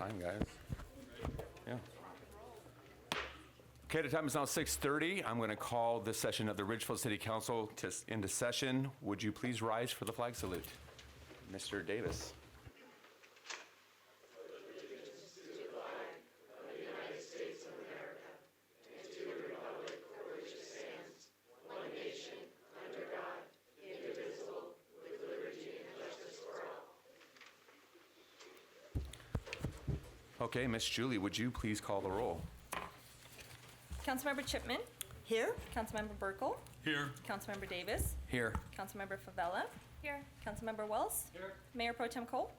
Time, guys. Yeah. Okay, the time is now 6:30. I'm going to call this session of the Ridgefield City Council into session. Would you please rise for the flag salute? Mr. Davis. Okay, Miss Julie, would you please call the roll? Councilmember Chipman. Here. Councilmember Burkle. Here. Councilmember Davis. Here. Councilmember Favela. Here. Councilmember Wells. Here. Mayor Pro Tem Cole.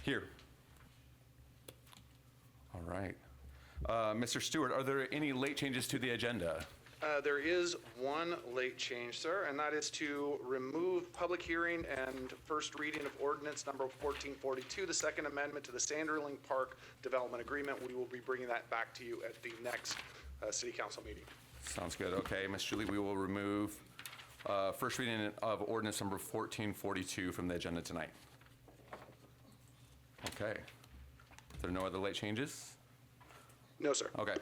Here. All right. Mr. Stewart, are there any late changes to the agenda? There is one late change, sir, and that is to remove public hearing and first reading of ordinance number 1442, the second amendment to the Sanderling Park Development Agreement. We will be bringing that back to you at the next city council meeting. Sounds good. Okay, Ms. Julie, we will remove first reading of ordinance number 1442 from the agenda tonight. Okay. Are there no other late changes? No, sir. Okay.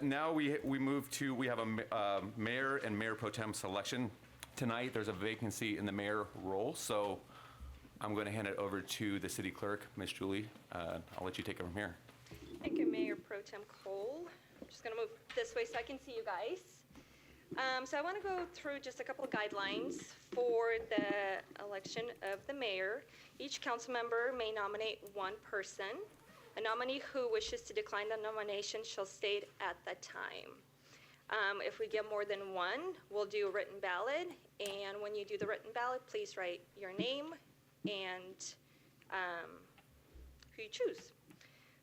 Now we have a mayor and mayor pro tem selection tonight. There's a vacancy in the mayor role, so I'm going to hand it over to the city clerk, Ms. Julie. I'll let you take it from here. Thank you, Mayor Pro Tem Cole. I'm just going to move this way so I can see you guys. So I want to go through just a couple of guidelines for the election of the mayor. Each council member may nominate one person. A nominee who wishes to decline the nomination shall state at the time. If we get more than one, we'll do a written ballot. And when you do the written ballot, please write your name and who you choose.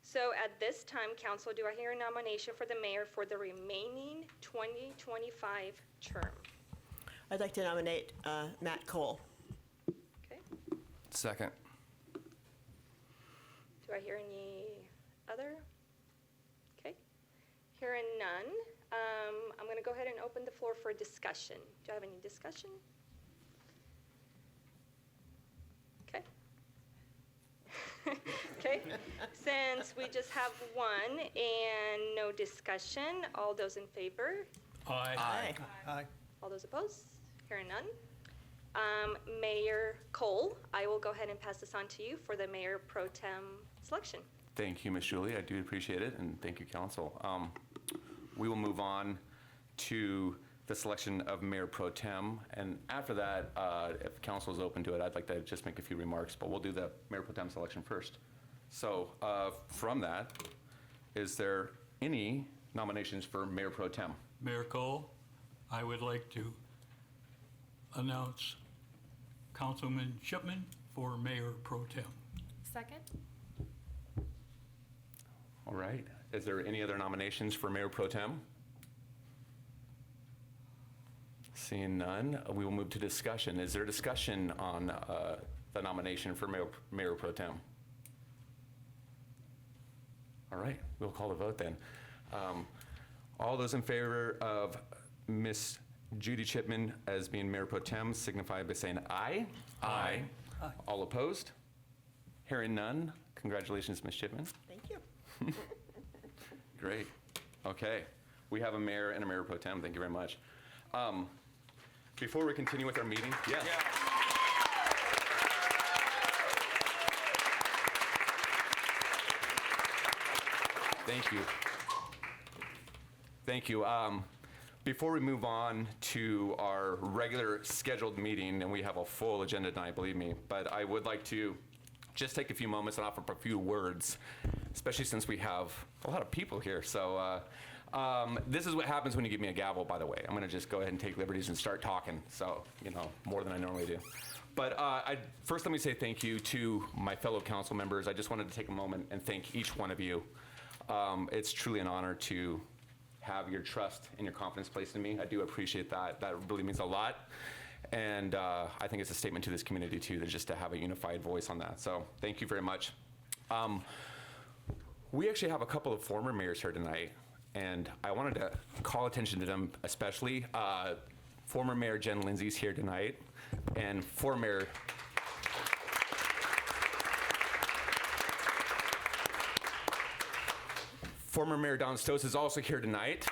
So at this time, council, do I hear a nomination for the mayor for the remaining 2025 term? I'd like to nominate Matt Cole. Okay. Second. Do I hear any other? Okay. Hearing none, I'm going to go ahead and open the floor for discussion. Do I have any discussion? Okay. Okay. Since we just have one and no discussion, all those in favor? Aye. Aye. All those opposed? Hearing none. Mayor Cole, I will go ahead and pass this on to you for the mayor pro tem selection. Thank you, Ms. Julie. I do appreciate it, and thank you, council. We will move on to the selection of mayor pro tem, and after that, if council is open to it, I'd like to just make a few remarks, but we'll do the mayor pro tem selection first. So from that, is there any nominations for mayor pro tem? Mayor Cole, I would like to announce Councilman Chipman for Mayor Pro Tem. Second. All right. Is there any other nominations for mayor pro tem? Seeing none, we will move to discussion. Is there discussion on the nomination for mayor pro tem? All right, we'll call the vote then. All those in favor of Miss Judy Chipman as being mayor pro tem signify by saying aye. Aye. Aye. All opposed? Hearing none, congratulations, Ms. Chipman. Thank you. Great. Okay. We have a mayor and a mayor pro tem. Thank you very much. Before we continue with our meeting, yes. Thank you. Thank you. Before we move on to our regular scheduled meeting, and we have a full agenda tonight, believe me, but I would like to just take a few moments and offer up a few words, especially since we have a lot of people here. So this is what happens when you give me a gavel, by the way. I'm going to just go ahead and take liberties and start talking. So, more than I normally do. But first, let me say thank you to my fellow council members. I just wanted to take a moment and thank each one of you. It's truly an honor to have your trust and your confidence placed in me. I do appreciate that. That really means a lot. And I think it's a statement to this community, too, that just to have a unified voice on that. So thank you very much. We actually have a couple of former mayors here tonight, and I wanted to call attention to them especially. Former Mayor Jen Lindsay's here tonight, and former Mayor Former Mayor Don Stoss is also here tonight.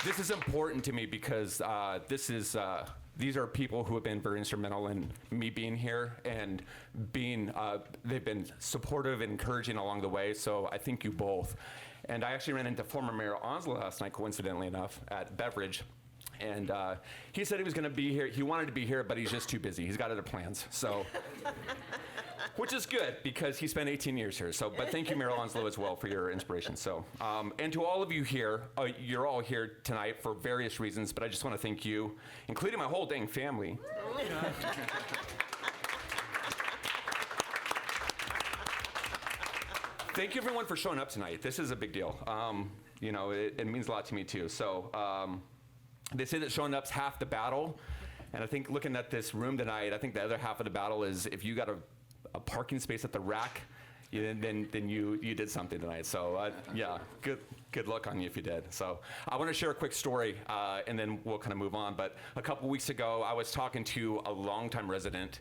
This is important to me because these are people who have been very instrumental in me being here and they've been supportive and encouraging along the way, so I thank you both. And I actually ran into former Mayor Onslow last night, coincidentally enough, at Beverage. And he said he was going to be here. He wanted to be here, but he's just too busy. He's got other plans. So, which is good because he spent 18 years here. So, but thank you, Mayor Onslow, as well for your inspiration. So, and to all of you here, you're all here tonight for various reasons, but I just want to thank you, including my whole dang family. Thank you, everyone, for showing up tonight. This is a big deal. You know, it means a lot to me, too. So they say that showing up's half the battle. And I think looking at this room tonight, I think the other half of the battle is if you got a parking space at the rack, then you did something tonight. So, yeah, good luck on you if you did. So I want to share a quick story, and then we'll kind of move on. But a couple weeks ago, I was talking to a longtime resident,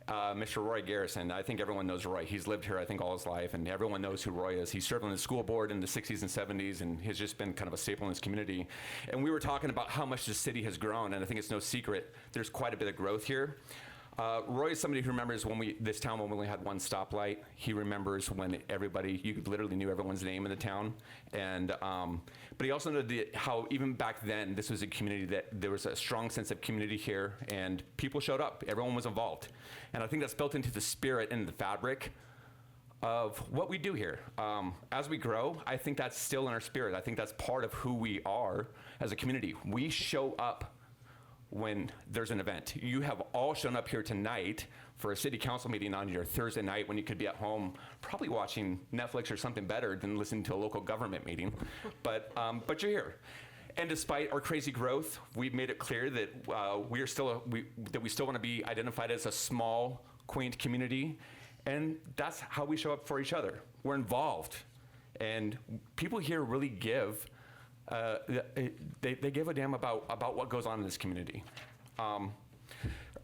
Mr. Roy Garrison. I think everyone knows Roy. He's lived here, I think, all his life, and everyone knows who Roy is. He served on the school board in the 60s and 70s, and has just been kind of a staple in this community. And we were talking about how much the city has grown, and I think it's no secret there's quite a bit of growth here. Roy is somebody who remembers this town when we only had one stoplight. He remembers when you literally knew everyone's name in the town. And, but he also knew how even back then, this was a community that there was a strong sense of community here and people showed up, everyone was involved. And I think that's built into the spirit and the fabric of what we do here. As we grow, I think that's still in our spirit. I think that's part of who we are as a community. We show up when there's an event. You have all shown up here tonight for a city council meeting on your Thursday night when you could be at home probably watching Netflix or something better than listening to a local government meeting. But you're here. And despite our crazy growth, we've made it clear that we still want to be identified as a small, quaint community. And that's how we show up for each other. We're involved. And people here really give they give a damn about what goes on in this community.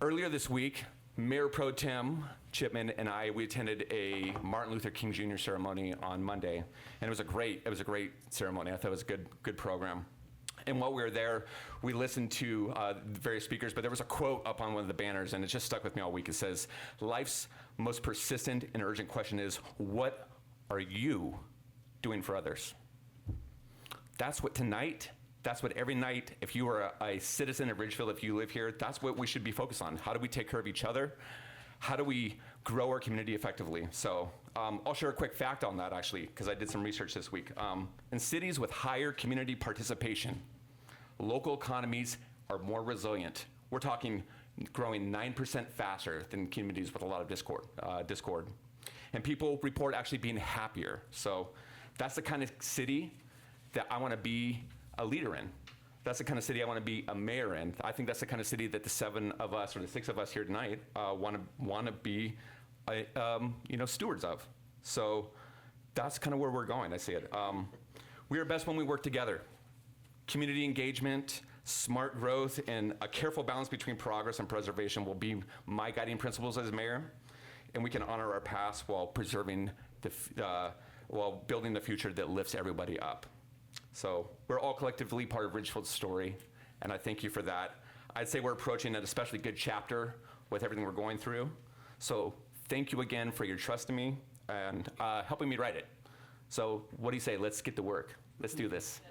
Earlier this week, Mayor Pro Tem Chipman and we attended a Martin Luther King Jr. ceremony on Monday, and it was a great ceremony. I thought it was a good program. And while we were there, we listened to the various speakers, but there was a quote up on one of the banners, and it just stuck with me all week. It says, "Life's most persistent and urgent question is, what are you doing for others?" That's what every night, if you are a citizen of Ridgefield, if you live here, that's what we should be focused on. How do we take care of each other? How do we grow our community effectively? So I'll share a quick fact on that, actually, because I did some research this week. In cities with higher community participation, local economies are more resilient. We're talking growing 9% faster than communities with a lot of discord. And people report actually being happier. So that's the kind of city that I want to be a leader in. That's the kind of city I want to be a mayor in. I think that's the kind of city that the 7 of us or the 6 of us here tonight want to be, stewards of. So that's kind of where we're going. I see it. We are best when we work together. Community engagement, smart growth, and a careful balance between progress and preservation will be my guiding principles as mayor. And we can honor our past while preserving while building the future that lifts everybody up. So we're all collectively part of Ridgefield's story, and I thank you for that. I'd say we're approaching an especially good chapter with everything we're going through. So thank you again for your trust in me and helping me write it. So what do you say? Let's get to work. Let's do this.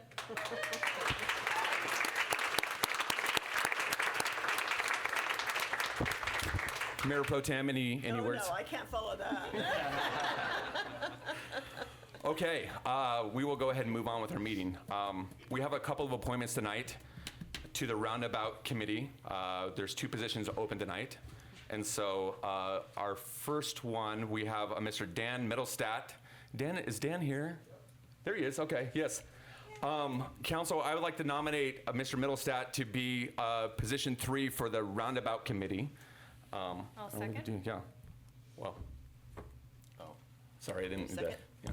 Mayor Pro Tem, any words? No, I can't follow that. Okay, we will go ahead and move on with our meeting. We have a couple of appointments tonight to the Roundabout Committee. There's 2 positions open tonight. And so our first one, we have Mr. Dan Middlestat. Is Dan here? There he is, okay, yes. Council, I would like to nominate Mr. Middlestat to be position 3 for the Roundabout Committee. I'll second. Yeah, well, sorry, I didn't. Second. Yeah.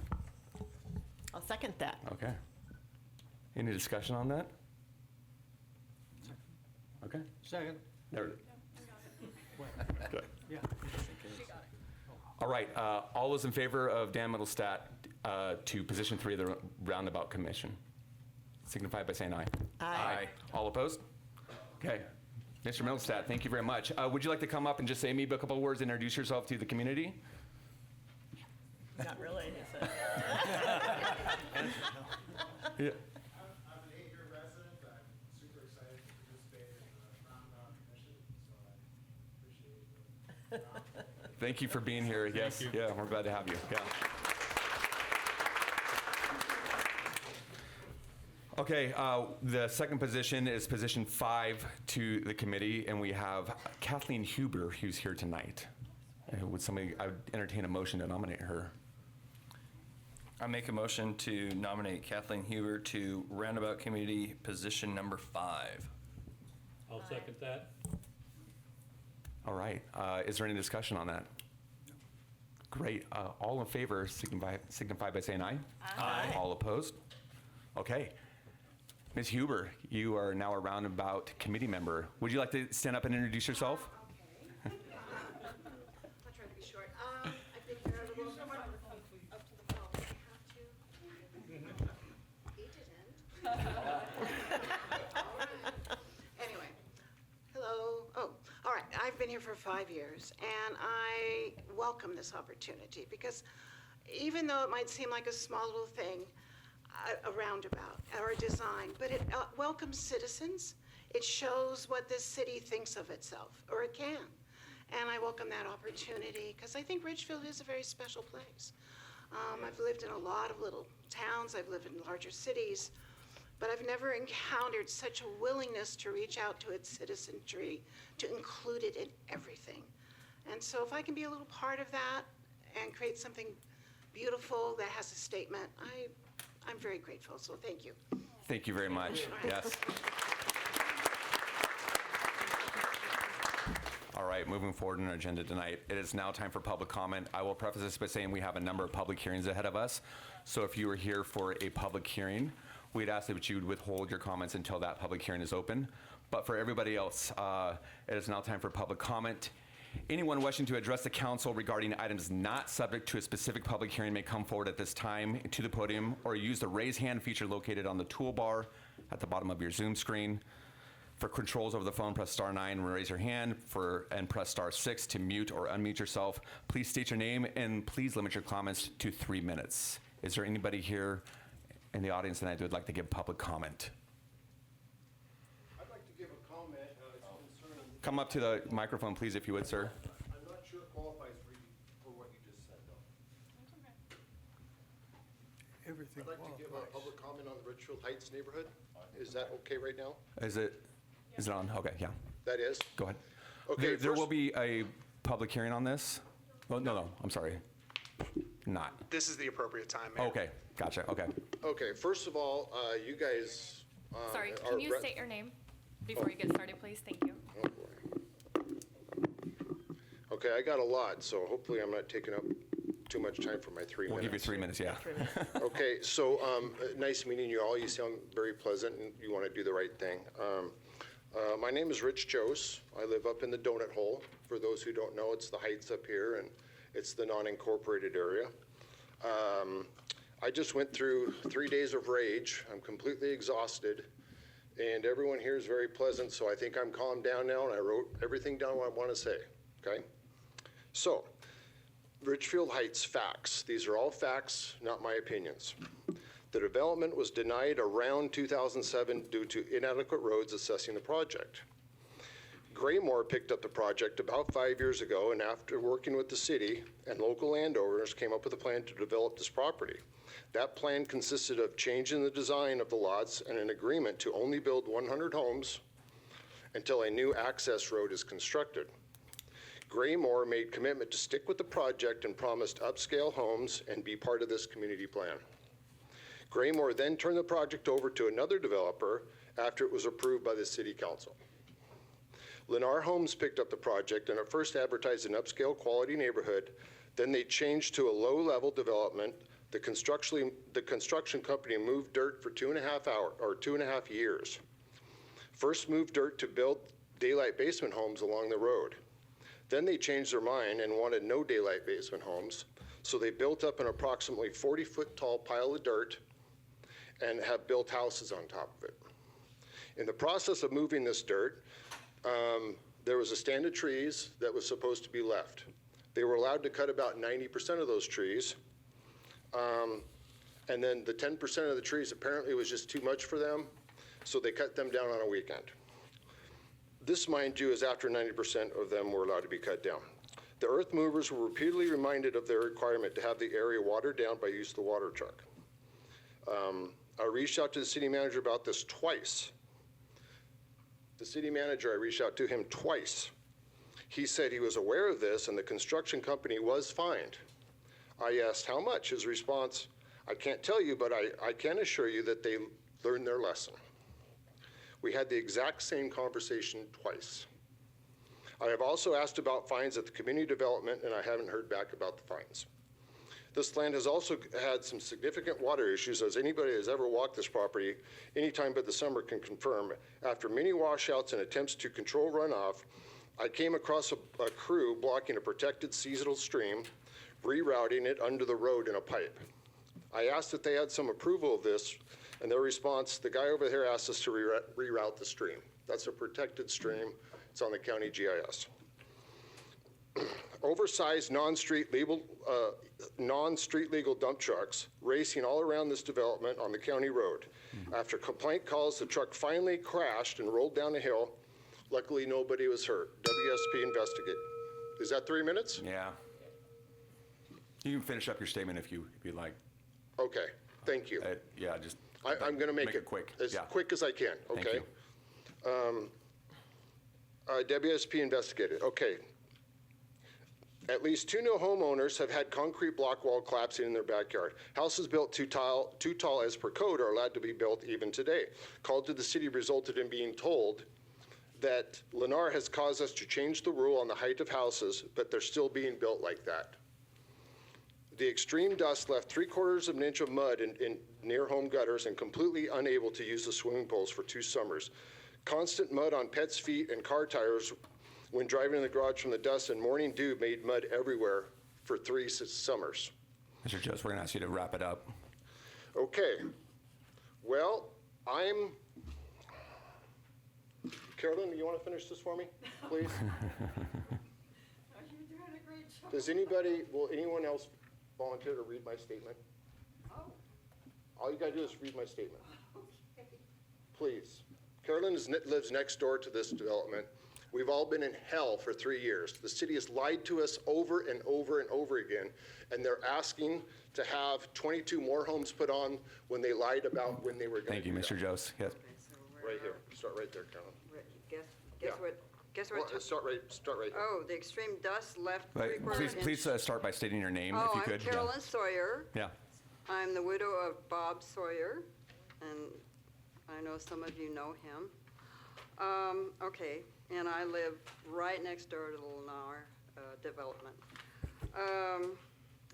I'll second that. Okay. Any discussion on that? Okay. Second. There it is. Okay. Yeah. All All right, all those in favor of Dan Middlestat to position 3 of the Roundabout Commission, signify by saying aye. Aye. All opposed? Okay. Mr. Middlestat, thank you very much. Would you like to come up and just say maybe a couple of words, introduce yourself to the community? Not really, is it? Yeah. I'm an 8-year resident. I'm super excited to participate in the Roundabout Commission, so I appreciate it. Thank you for being here. Yes, you. yeah, we're glad to have you. Yeah. Okay, the second position is position 5 to the committee, and we have Kathleen Huber, who's here tonight. Would somebody, I would entertain a motion to nominate her. I make a motion to nominate Kathleen Huber to Roundabout Committee, position number 5. I'll second that. All right, is there any discussion on that? Great, all in favor signify by saying aye. Aye. All opposed? Okay. Ms. Huber, you are now a Roundabout Committee member. Would you like to stand up and introduce yourself? Okay. I'll try to be short. I think you're a little up to the phone. I have to. He didn't. Anyway, hello. Oh, all right. I've been here for 5 years, and I welcome this opportunity because even though it might seem like a small little thing, a roundabout or a design, but it welcomes citizens. It shows what this city thinks of itself, or it can. And I welcome that opportunity because I think Ridgefield is a very special place. I've lived in a lot of little towns. I've lived in larger cities, but I've never encountered such a willingness to reach out to its citizenry, to include it in everything. And so if I can be a little part of that and create something beautiful that has a statement, I'm very grateful, so thank you. Thank you very much. Yes. All right, moving forward in our agenda tonight, it is now time for public comment. I will preface this by saying we have a number of public hearings ahead of us. So if you are here for a public hearing, we'd ask that you would withhold your comments until that public hearing is open. But for everybody else, it is now time for public comment. Anyone wishing to address the council regarding items not subject to a specific public hearing may come forward at this time to the podium or use the raise hand feature located on the toolbar at the bottom of your Zoom screen. For controls over the phone, press star 9 and raise your hand and press star 6 to mute or unmute yourself. Please state your name and please limit your comments to 3 minutes. Is there anybody here in the audience tonight that would like to give public comment? I'd like to give a comment. It's concerning. Come up to the microphone, please, if you would, sir. I'm not sure it qualifies for what you just said, though. Everything I'd like to give a qualifies. public comment on the Ridgefield Heights neighborhood. Is that okay right now? Is it on? Okay, yeah. That is? Go ahead. Okay, There will first- be a public hearing on this? Oh, no, I'm sorry. Not. This is the appropriate time, Mayor. Okay, gotcha, okay. Okay, first of all, you guys. Sorry, are can you re- state your name before you get started, please? Thank you. Oh, boy. Okay, I got a lot, so hopefully I'm not taking up too much time for my 3 minutes. We'll give you 3 minutes, yeah. Okay, so nice meeting you all. You sound very pleasant and you want to do the right thing. My name is Rich Jose. I live up in the Donut Hole. For those who don't know, it's the Heights up here and it's the non-incorporated area. I just went through 3 days of rage. I'm completely exhausted and everyone here is very pleasant, so I think I'm calmed down now and I wrote everything down what I want to say, okay? So, Ridgefield Heights facts. These are all facts, not my opinions. The development was denied around 2007 due to inadequate roads assessing the project. Graymore picked up the project about 5 years ago, and after working with the city and local landowners, came up with a plan to develop this property. That plan consisted of changing the design of the lots and an agreement to only build 100 homes until a new access road is constructed. Graymore made commitment to stick with the project and promised upscale homes and be part of this community plan. Graymore then turned the project over to another developer after it was approved by the city council. Lennar Homes picked up the project and at first advertised an upscale quality neighborhood. Then they changed to a low-level development. The construction company moved dirt for 2.5 years. First moved dirt to build daylight basement homes along the road. Then they changed their mind and wanted no daylight basement homes, so they built up an approximately 40-foot tall pile of dirt and have built houses on top of it. In the process of moving this dirt, there was a stand of trees that was supposed to be left. They were allowed to cut about 90% of those trees. And then the 10% of the trees apparently was just too much for them, so they cut them down on a weekend. This, mind you, is after 90% of them were allowed to be cut down. The earth movers were repeatedly reminded of their requirement to have the area watered down by use of the water truck. I reached out to the city manager about this twice. The city manager, I reached out to him twice. He said he was aware of this and the construction company was fined. I asked how much. His response, I can't tell you, but I can assure you that they learned their lesson. We had the exact same conversation twice. I have also asked about fines at the community development, and I haven't heard back about the fines. This land has also had some significant water issues, as anybody who has ever walked this property anytime but the summer can confirm. After many washouts and attempts to control runoff, I came across a crew blocking a protected seasonal stream, rerouting it under the road in a pipe. I asked if they had some approval of this, and their response, the guy over here asked us to reroute the stream. That's a protected stream. It's on the county GIS. Oversized non-street legal dump trucks racing all around this development on the county road. After complaint calls, the truck finally crashed and rolled down a hill. Luckily, nobody was hurt. WSP investigate. Is that 3 minutes? Yeah. You can finish up your statement if you'd like. Okay, thank you. Yeah, just I'm going to make it quick. as Yeah. quick as I can, Thank okay? WSP investigated, okay. At least 2 new homeowners have had concrete block wall collapsing in their backyard. Houses built too tall as per code are allowed to be built even today. Call to the city resulted in being told that Lennar has caused us to change the rule on the height of houses, but they're still being built like that. The extreme dust left 3/4 of an inch of mud in near home gutters and completely unable to use the swimming pools for 2 summers. Constant mud on pets' feet and car tires when driving in the garage from the dust, and morning dew made mud everywhere for 3 summers. Mr. Jost, we're going to ask you to wrap it up. Okay. Well, Carolyn, you want to finish this for me, please? Does will anyone else volunteer to read my statement? Oh. All you got to do is read my statement. Okay. Please. Carolyn lives next door to this development. We've all been in hell for 3 years. The city has lied to us over and over and over again, and they're asking to have 22 more homes put on when they lied about when they were going to do that. Thank you, Mr. Jost. Yes. Right here. Start right there, Carolyn. Guess what? Well, start right there. Oh, the extreme dust left But 3/4 inch. please start by stating your name, if you could. I'm Carolyn Sawyer. Yeah. I'm the widow of Bob Sawyer, and I know some of you know him. Okay, and I live right next door to the Lennar development.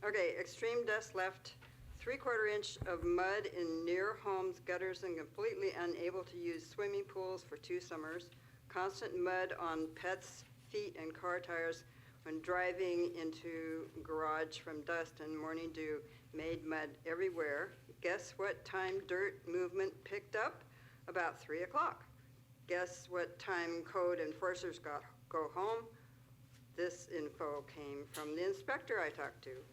Okay, extreme dust left 3/4 inch of mud in near homes, gutters, and completely unable to use swimming pools for 2 summers. Constant mud on pets' feet and car tires when driving into garage from dust, and morning dew made mud everywhere. Guess what time dirt movement picked up? About 3 o'clock. Guess what time code enforcers go home? This info came from the inspector I talked to.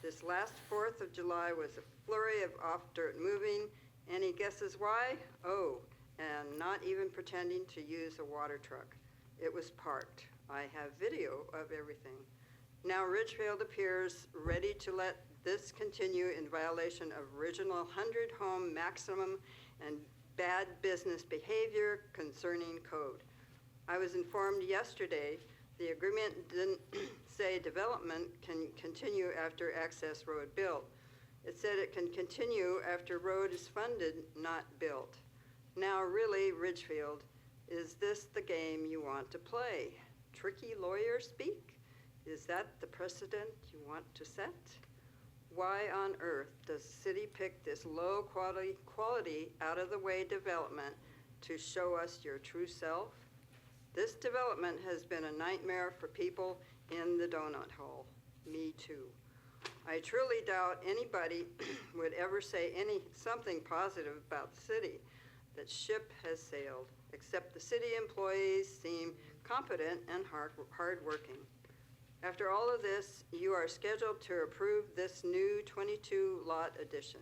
This last 4th of July was a flurry of off-dirt moving. Any guesses why? Oh, and not even pretending to use a water truck. It was parked. I have video of everything. Now Ridgefield appears ready to let this continue in violation of original 100-home maximum and bad business behavior concerning code. I was informed yesterday the agreement didn't say development can continue after access road built. It said it can continue after road is funded, not built. Now really, Ridgefield, is this the game you want to play? Tricky lawyer speak? Is that the precedent you want to set? Why on earth does the city pick this low quality out of the way development to show us your true self? This development has been a nightmare for people in the donut hole. Me too. I truly doubt anybody would ever say something positive about the city. That ship has sailed, except the city employees seem competent and hardworking. After all of this, you are scheduled to approve this new 22-lot addition.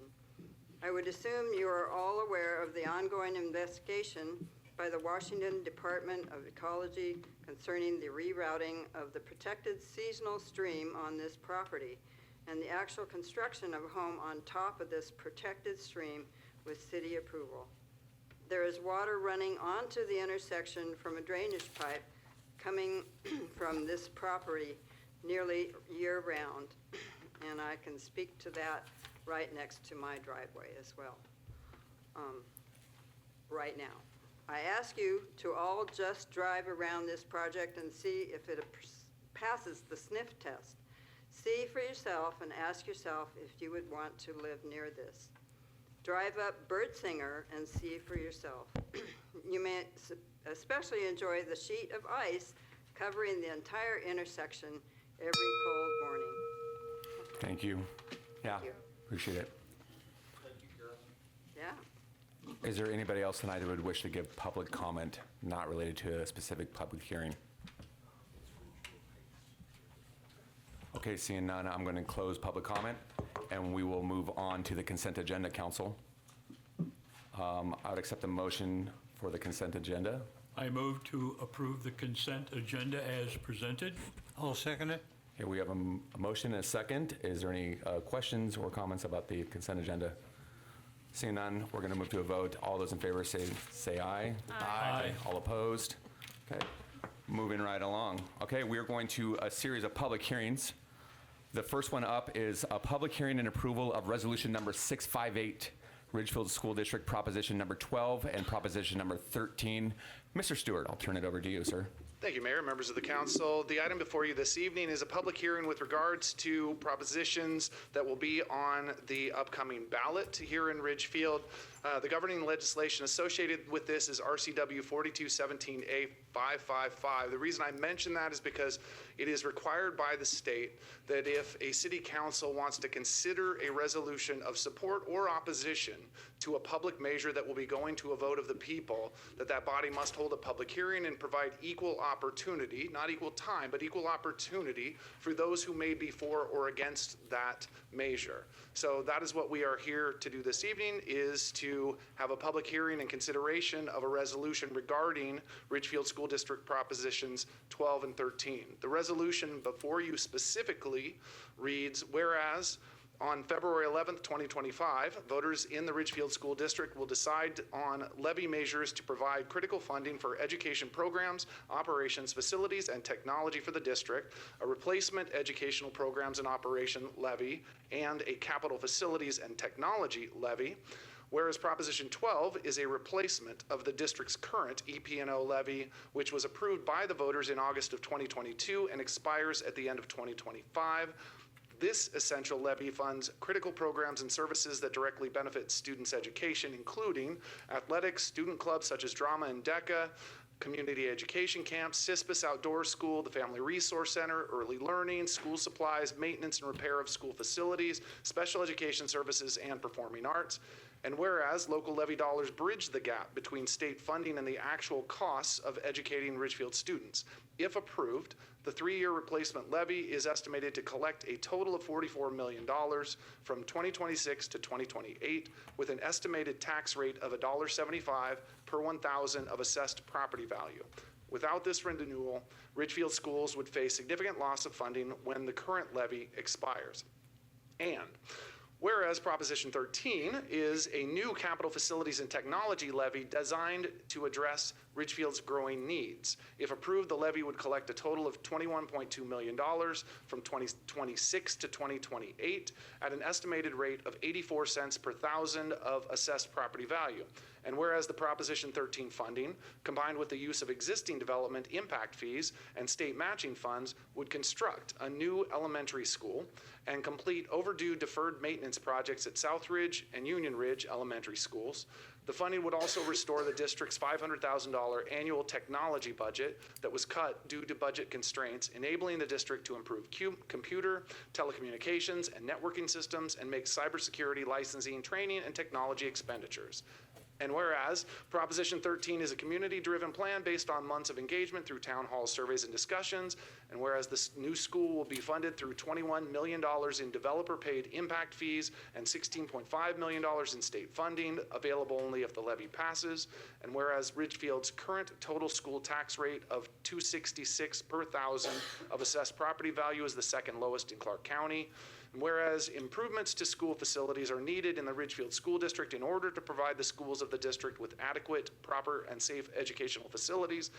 I would assume you are all aware of the ongoing investigation by the Washington Department of Ecology concerning the rerouting of the protected seasonal stream on this property and the actual construction of a home on top of this protected stream with city approval. There is water running onto the intersection from a drainage pipe coming from this property nearly year-round, and I can speak to that right next to my driveway as well, right now. I ask you to all just drive around this project and see if it passes the sniff test. See for yourself and ask yourself if you would want to live near this. Drive up Birdsinger and see for yourself. You may especially enjoy the sheet of ice covering the entire intersection every cold morning. Thank you. Yeah, you. appreciate it. Yeah. Is there anybody else tonight who would wish to give public comment not related to a specific public hearing? Okay, seeing none, I'm going to close public comment, and we will move on to the consent agenda, council. I would accept a motion for the consent agenda. I move to approve the consent agenda as presented. I'll second it. Okay, we have a motion and a second. Is there any questions or comments about the consent agenda? Seeing none, we're going to move to a vote. All those in favor say aye. Aye. All opposed? Okay, moving right along. Okay, we're going to a series of public hearings. The first one up is a public hearing and approval of resolution number 658, Ridgefield School District Proposition number 12 and Proposition number 13. Mr. Stewart, I'll turn it over to you, sir. Thank you, Mayor, members of the council. The item before you this evening is a public hearing with regards to propositions that will be on the upcoming ballot here in Ridgefield. The governing legislation associated with this is RCW 4217A555. The reason I mention that is because it is required by the state that if a city council wants to consider a resolution of support or opposition to a public measure that will be going to a vote of the people, that body must hold a public hearing and provide equal opportunity, not equal time, but equal opportunity for those who may be for or against that measure. So that is what we are here to do this evening, is to have a public hearing and consideration of a resolution regarding Ridgefield School District Propositions 12 and 13. The resolution before you specifically reads, whereas on February 11th, 2025, voters in the Ridgefield School District will decide on levy measures to provide critical funding for education programs, operations, facilities, and technology for the district, a replacement educational programs and operation levy, and a capital facilities and technology levy. Whereas Proposition 12 is a replacement of the district's current EP&O levy, which was approved by the voters in August of 2022 and expires at the end of 2025. This essential levy funds critical programs and services that directly benefit students' education, including athletics, student clubs such as Drama and DECA, community education camps, CISPAS Outdoor School, the Family Resource Center, early learning, school supplies, maintenance and repair of school facilities, special education services, and performing arts. And whereas local levy dollars bridge the gap between state funding and the actual costs of educating Ridgefield students. If approved, the 3-year replacement levy is estimated to collect a total of $44 million from 2026 to 2028, with an estimated tax rate of $1.75 per 1,000 of assessed property value. Without this renewal, Ridgefield schools would face significant loss of funding when the current levy expires. And whereas Proposition 13 is a new capital facilities and technology levy designed to address Ridgefield's growing needs. If approved, the levy would collect a total of $21.2 million from 2026 to 2028 at an estimated rate of 84 cents per thousand of assessed property value. And whereas the Proposition 13 funding, combined with the use of existing development impact fees and state matching funds, would construct a new elementary school and complete overdue deferred maintenance projects at South Ridge and Union Ridge elementary schools, The funding would also restore the district's $500,000 annual technology budget that was cut due to budget constraints, enabling the district to improve computer, telecommunications, and networking systems and make cybersecurity licensing, training, and technology expenditures. And whereas Proposition 13 is a community-driven plan based on months of engagement through town hall surveys and discussions, and whereas this new school will be funded through $21 million in developer-paid impact fees and $16.5 million in state funding, available only if the levy passes, and whereas Ridgefield's current total school tax rate of $266 per thousand of assessed property value is the second lowest in Clark County, and whereas improvements to school facilities are needed in the Ridgefield School District in order to provide the schools of the district with adequate, proper, and safe educational facilities,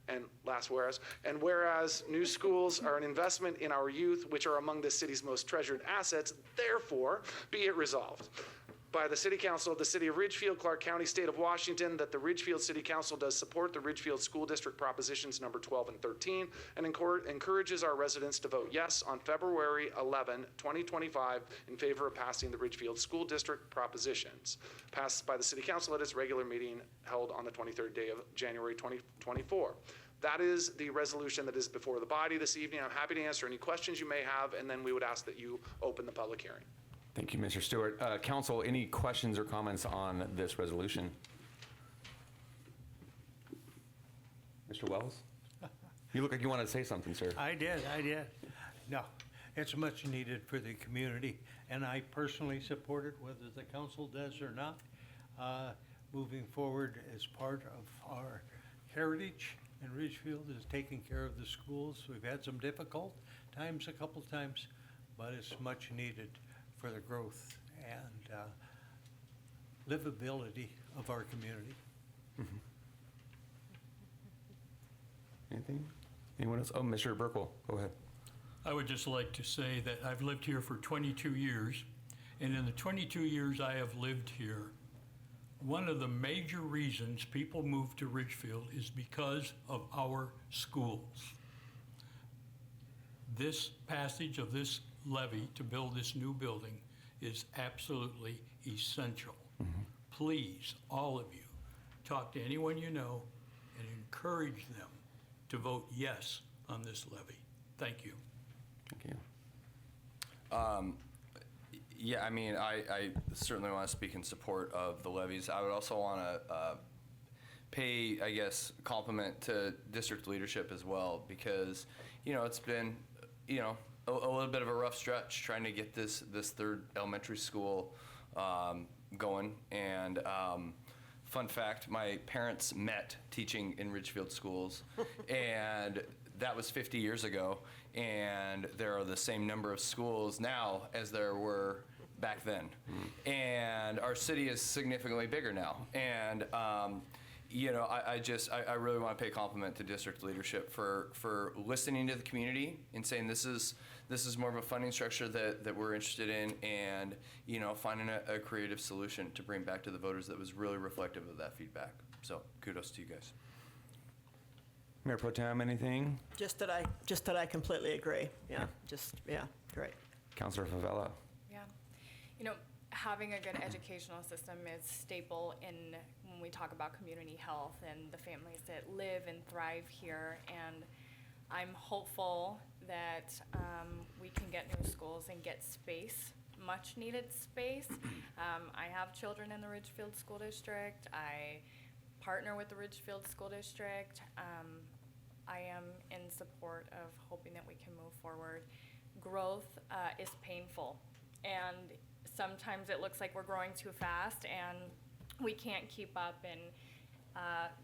and last whereas, and whereas new schools are an investment in our youth, which are among the city's most treasured assets, therefore, be it resolved by the City Council of the City of Ridgefield, Clark County, State of Washington, that the Ridgefield City Council does support the Ridgefield School District Propositions number 12 and 13 and encourages our residents to vote yes on February 11, 2025 in favor of passing the Ridgefield School District Propositions, passed by the City Council at its regular meeting held on the 23rd day of January 2024. That is the resolution that is before the body this evening. I'm happy to answer any questions you may have, and then we would ask that you open the public hearing. Thank you, Mr. Stewart. Council, any questions or comments on this resolution? Mr. Wells? You look like you wanted to say something, sir. I did. No, it's much needed for the community, and I personally support it, whether the council does or not. Moving forward as part of our heritage, and Ridgefield is taking care of the schools. We've had some difficult times a couple times, but it's much needed for the growth and livability of our community. Anything? Anyone else? Oh, Mr. Burkle, go ahead. I would just like to say that I've lived here for 22 years, and in the 22 years I have lived here, one of the major reasons people move to Ridgefield is because of our schools. This passage of this levy to build this new building is absolutely essential. Please, all of you, talk to anyone you know and encourage them to vote yes on this levy. Thank you. Thank you. Yeah, I mean, I certainly want to speak in support of the levies. I would also want to pay, I guess, compliment to district leadership as well, because, you know, it's been, you know, a little bit of a rough stretch trying to get this third elementary school going. And fun fact, my parents met teaching in Ridgefield schools, and that was 50 years ago. And there are the same number of schools now as there were back then. And our city is significantly bigger now. And you know, I really want to pay compliment to district leadership for listening to the community and saying this is more of a funding structure that we're interested in, and, you know, finding a creative solution to bring back to the voters that was really reflective of that feedback. So kudos to you guys. Mayor Pro Tem, anything? Just that I completely agree. Yeah, great. Councilor Favela. Yeah. You know, having a good educational system is staple in when we talk about community health and the families that live and thrive here. And I'm hopeful that we can get new schools and get space, much needed space. I have children in the Ridgefield School District. I partner with the Ridgefield School District. I am in support of hoping that we can move forward. Growth is painful, and sometimes it looks like we're growing too fast and we can't keep up. And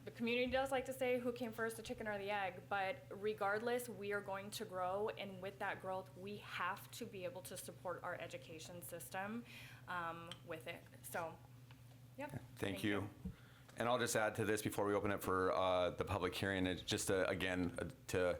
the community does like to say who came first, the chicken or the egg, but regardless, we are going to grow, and with that growth, we have to be able to support our education system with it. So, yep. Thank you. And I'll just add to this before we open it for the public hearing, it's just again to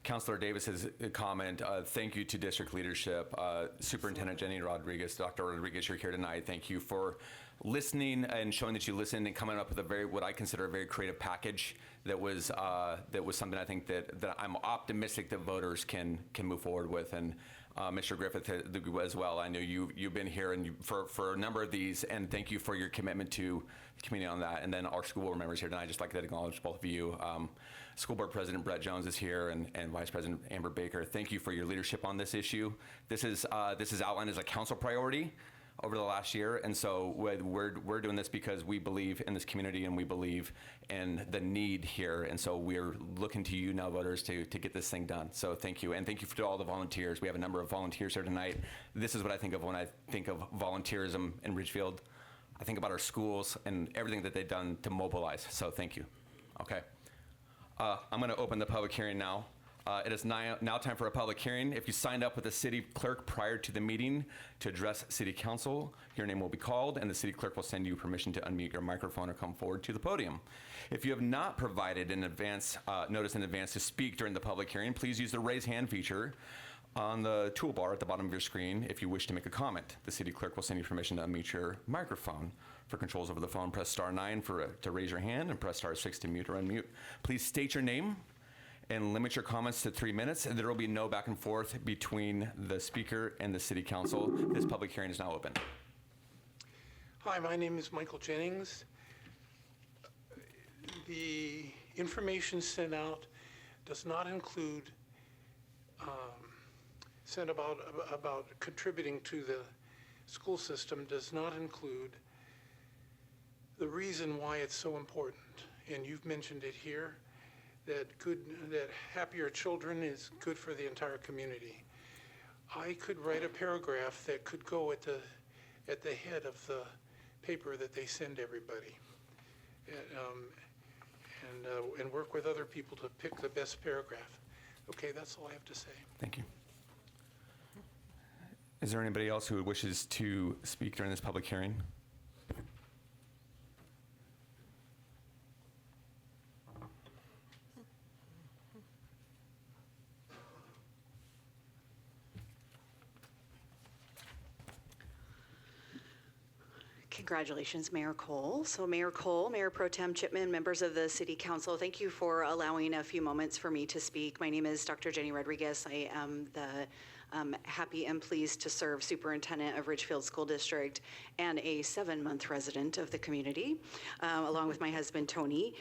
Councilor Davis's comment, thank you to district leadership, Superintendent Jenny Rodriguez, Dr. Rodriguez, you're here tonight. Thank you for listening and showing that you listened and coming up with what I consider a very creative package that was something I think that I'm optimistic that voters can move forward with. And Mr. Griffith as well. I know you've been here and for a number of these, and thank you for your commitment to the community on that. And then our school board members here tonight, I'd just like to acknowledge both of you. School Board President Brett Jones is here, and Vice President Amber Baker. Thank you for your leadership on this issue. This is outlined as a council priority over the last year, and so we're doing this because we believe in this community and we believe in the need here, and so we're looking to you now, voters, to get this thing done. So thank you, and thank you to all the volunteers. We have a number of volunteers here tonight. This is what I think of when I think of volunteerism in Ridgefield. I think about our schools and everything that they've done to mobilize, so thank you. Okay. I'm going to open the public hearing now. It is now time for a public hearing. If you signed up with the city clerk prior to the meeting to address city council, your name will be called and the city clerk will send you permission to unmute your microphone or come forward to the podium. If you have not provided notice in advance to speak during the public hearing, please use the raise hand feature on the toolbar at the bottom of your screen if you wish to make a comment. The city clerk will send you permission to unmute your microphone. For controls over the phone, press *9 to raise your hand and press *6 to mute or unmute. Please state your name and limit your comments to 3 minutes, and there will be no back and forth between the speaker and the city council. This public hearing is now open. Hi, my name is Michael Jennings. The information sent out does not include, sent about contributing to the school system does not include the reason why it's so important. And you've mentioned it here, that happier children is good for the entire community. I could write a paragraph that could go at the head of the paper that they send everybody, and work with other people to pick the best paragraph. Okay, that's all I have to say. Thank you. Is there anybody else who wishes to speak during this public hearing? Congratulations, Mayor Cole. So Mayor Cole, Mayor Pro Tem Chipman, members of the City Council, thank you for allowing a few moments for me to speak. My name is Dr. Jenny Rodriguez. I am the happy and pleased to serve Superintendent of Ridgefield School District and a 7-month resident of the community, along with my husband, Tony.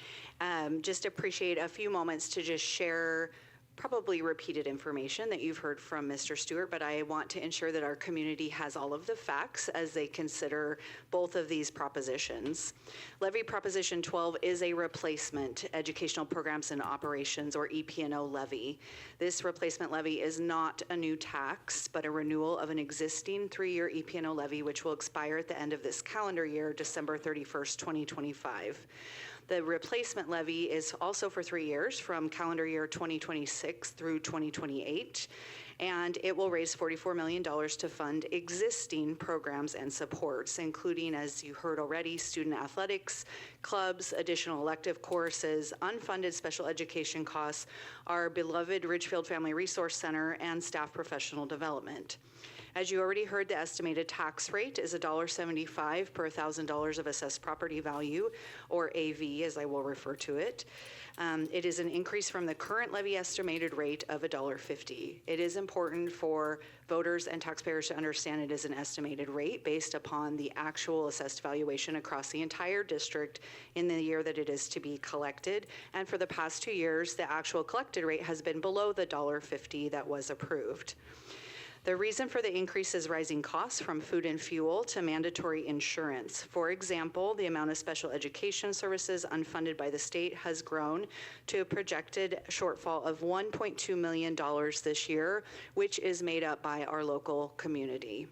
Just appreciate a few moments to just share probably repeated information that you've heard from Mr. Stewart, but I want to ensure that our community has all of the facts as they consider both of these propositions. Levy Proposition 12 is a replacement Educational Programs and Operations, or EP&O levy. This replacement levy is not a new tax, but a renewal of an existing 3-year EP&O levy, which will expire at the end of this calendar year, December 31st, 2025. The replacement levy is also for 3 years, from calendar year 2026 through 2028, and it will raise $44 million to fund existing programs and supports, including, as you heard already, student athletics, clubs, additional elective courses, unfunded special education costs, our beloved Ridgefield Family Resource Center, and staff professional development. As you already heard, the estimated tax rate is $1.75 per $1,000 of assessed property value, or AV, as I will refer to it. It is an increase from the current levy estimated rate of $1.50. It is important for voters and taxpayers to understand it is an estimated rate based upon the actual assessed valuation across the entire district in the year that it is to be collected. And for the past 2 years, the actual collected rate has been below the $1.50 that was approved. The reason for the increase is rising costs, from food and fuel to mandatory insurance. For example, the amount of special education services unfunded by the state has grown to a projected shortfall of $1.2 million this year, which is made up by our local community.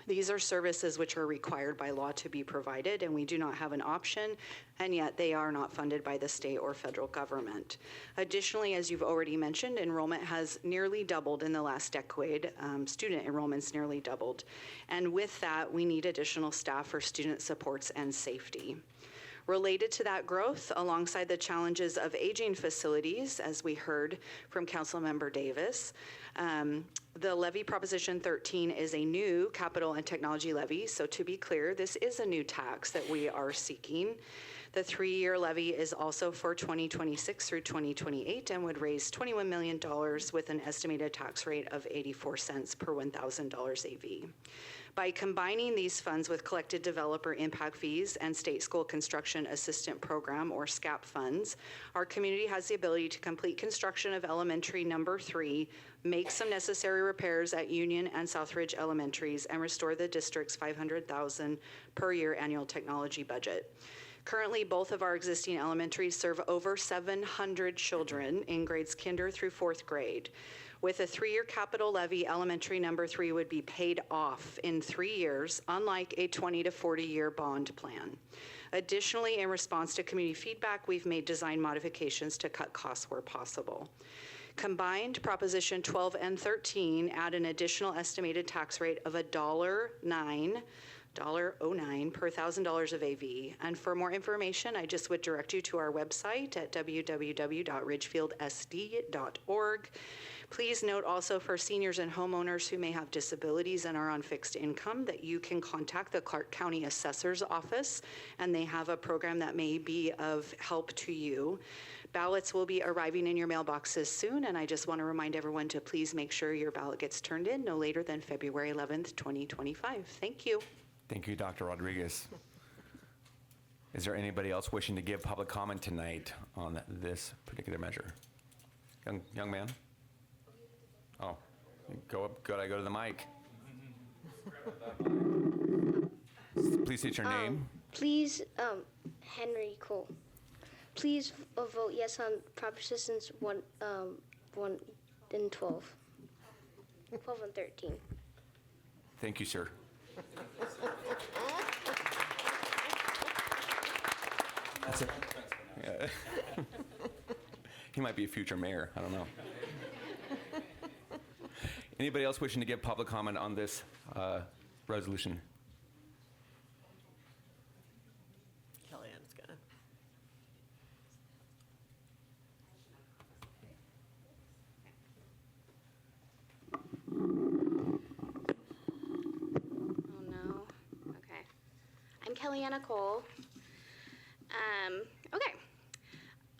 These are services which are required by law to be provided, and we do not have an option, and yet they are not funded by the state or federal government. Additionally, as you've already mentioned, enrollment has nearly doubled in the last decade. Student enrollment's nearly doubled. And with that, we need additional staff for student supports and safety. Related to that growth, alongside the challenges of aging facilities, as we heard from Councilmember Davis, the levy Proposition 13 is a new capital and technology levy. So to be clear, this is a new tax that we are seeking. The 3-year levy is also for 2026 through 2028 and would raise $21 million with an estimated tax rate of 84 cents per $1,000 AV. By combining these funds with collected developer impact fees and State School Construction Assistant Program, or SCAP funds, our community has the ability to complete construction of elementary number 3, make some necessary repairs at Union and Southridge Elementaries, and restore the district's $500,000 per year annual technology budget. Currently, both of our existing elementaries serve over 700 children in grades kinder through 4th grade. With a 3-year capital levy, elementary number 3 would be paid off in 3 years, unlike a 20 to 40-year bond plan. Additionally, in response to community feedback, we've made design modifications to cut costs where possible. Combined, Proposition 12 and 13 add an additional estimated tax rate of $1.09 per $1,000 of AV. And for more information, I just would direct you to our website at www.ridgefieldsd.org. Please note also for seniors and homeowners who may have disabilities and are on fixed income that you can contact the Clark County Assessor's Office, and they have a program that may be of help to you. Ballots will be arriving in your mailboxes soon, and I just want to remind everyone to please make sure your ballot gets turned in no later than February 11th, 2025. Thank you. Thank you, Dr. Rodriguez. Is there anybody else wishing to give public comment tonight on this particular measure? Young man? Oh, go up, I go to the mic. Please state your name. Please, Henry Cole. Please vote yes on propositions 1 and 12. 12 and 13. Thank you, sir. That's it. Yeah. He might be a future mayor. I don't know. Anybody else wishing to give public comment on this resolution? Kellyanne's gonna. Oh no. Okay. I'm Kellyanne Cole. Okay.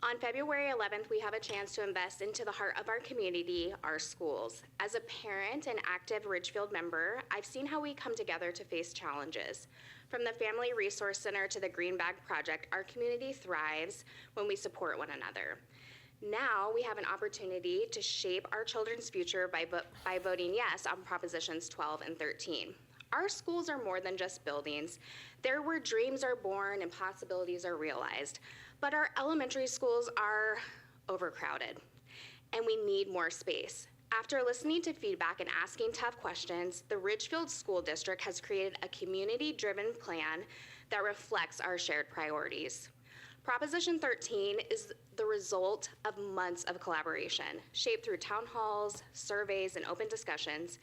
On February 11th, we have a chance to invest into the heart of our community, our schools. As a parent and active Ridgefield member, I've seen how we come together to face challenges. From the Family Resource Center to the Green Bag Project, our community thrives when we support one another. Now we have an opportunity to shape our children's future by voting yes on Propositions 12 and 13. Our schools are more than just buildings. They're where dreams are born and possibilities are realized. But our elementary schools are overcrowded, and we need more space. After listening to feedback and asking tough questions, the Ridgefield School District has created a community-driven plan that reflects our shared priorities. Proposition 13 is the result of months of collaboration, shaped through town halls, surveys, and open discussions.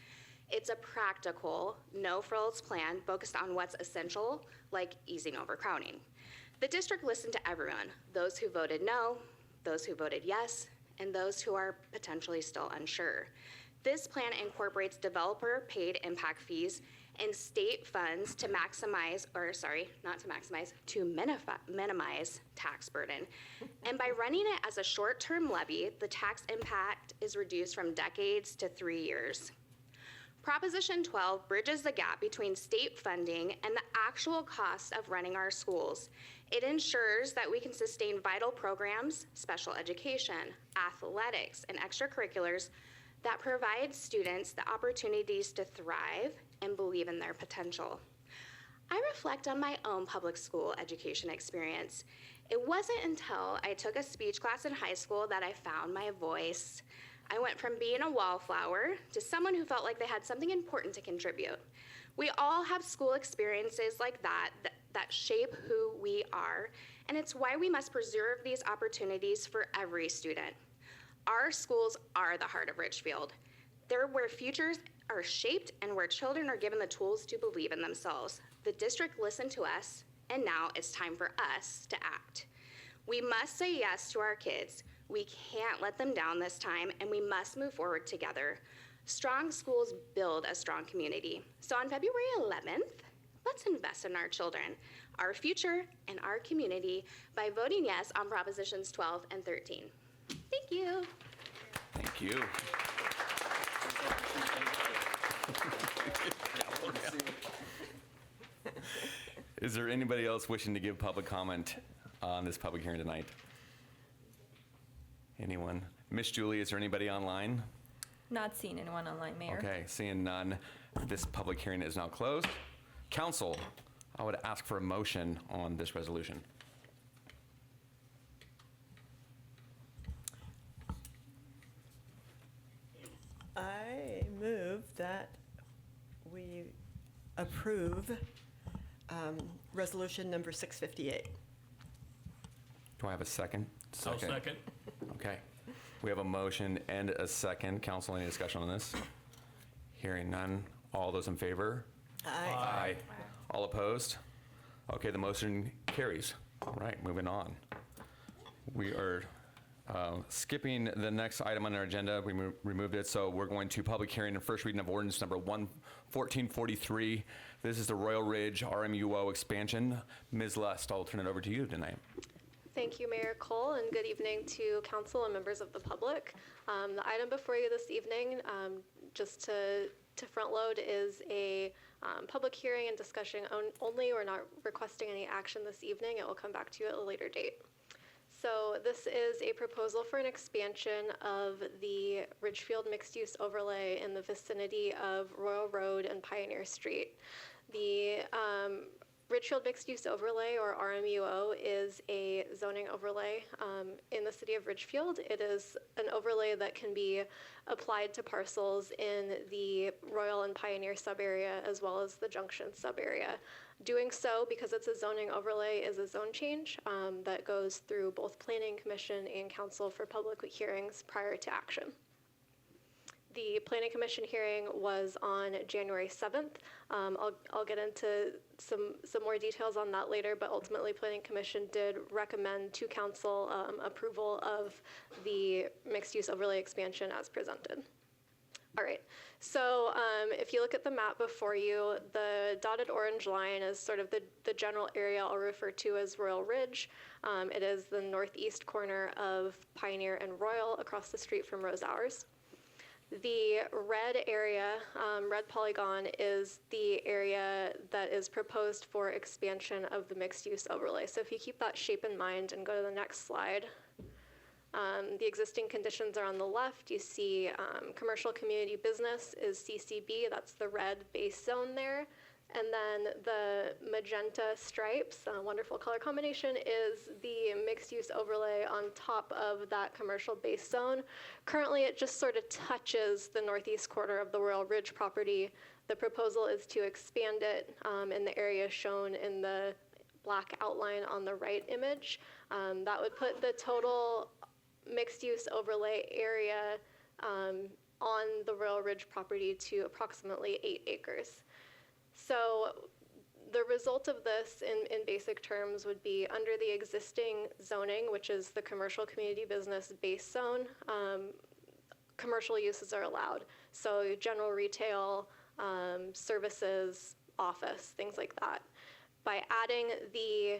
It's a practical, no-frills plan focused on what's essential, like easing overcrowding. The district listened to everyone, those who voted no, those who voted yes, and those who are potentially still unsure. This plan incorporates developer-paid impact fees and state funds to minimize tax burden. And by running it as a short-term levy, the tax impact is reduced from decades to 3 years. Proposition 12 bridges the gap between state funding and the actual cost of running our schools. It ensures that we can sustain vital programs, special education, athletics, and extracurriculars that provide students the opportunities to thrive and believe in their potential. I reflect on my own public school education experience. It wasn't until I took a speech class in high school that I found my voice. I went from being a wallflower to someone who felt like they had something important to contribute. We all have school experiences like that shape who we are, and it's why we must preserve these opportunities for every student. Our schools are the heart of Ridgefield. They're where futures are shaped and where children are given the tools to believe in themselves. The district listened to us, and now it's time for us to act. We must say yes to our kids. We can't let them down this time, and we must move forward together. Strong schools build a strong community. So on February 11th, Let's invest in our children, our future, and our community by voting yes on Propositions 12 and 13. Thank you. Thank you. Is there anybody else wishing to give public comment on this public hearing tonight? Anyone? Miss Julie, is there anybody online? Not seeing anyone online, Mayor. Okay, seeing none, this public hearing is now closed. Council, I would ask for a motion on this resolution. I move that we approve resolution number 658. Do I have a second? I'll second. Okay. We have a motion and a second. Council, any discussion on this? Hearing none. All those in favor? Aye. All opposed? Okay, the motion carries. All right, moving on. We are skipping the next item on our agenda. We removed it, so we're going to public hearing and first reading of ordinance number 1443. This is the Royal Ridge RMUO expansion. Ms. Lust, I'll turn it over to you tonight. Thank you, Mayor Cole, and good evening to council and members of the public. The item before you this evening, just to front load, is a public hearing and discussion only. We're not requesting any action this evening. It will come back to you at a later date. So this is a proposal for an expansion of the Ridgefield mixed-use overlay in the vicinity of Royal Road and Pioneer Street. The Ridgefield Mixed-Use Overlay, or RMUO, is a zoning overlay in the city of Ridgefield. It is an overlay that can be applied to parcels in the Royal and Pioneer subarea as well as the Junction subarea. Doing so, because it's a zoning overlay, is a zone change that goes through both Planning Commission and Council for public hearings prior to action. The Planning Commission hearing was on January 7th. I'll get into some more details on that later, but ultimately Planning Commission did recommend to Council approval of the mixed-use overlay expansion as presented. All right, so if you look at the map before you, the dotted orange line is sort of the general area I'll refer to as Royal Ridge. It is the northeast corner of Pioneer and Royal across the street from Rose Hours. The red area, red polygon, is the area that is proposed for expansion of the mixed-use overlay. So if you keep that shape in mind and go to the next slide, the existing conditions are on the left. You see commercial community business is CCB, that's the red base zone there. And then the magenta stripes, a wonderful color combination, is the mixed-use overlay on top of that commercial base zone. Currently, it just sort of touches the northeast corner of the Royal Ridge property. The proposal is to expand it in the area shown in the black outline on the right image. That would put the total mixed-use overlay area on the Royal Ridge property to approximately 8 acres. So the result of this in basic terms would be under the existing zoning, which is the commercial community business base zone, commercial uses are allowed. So general retail, services, office, things like that. By adding the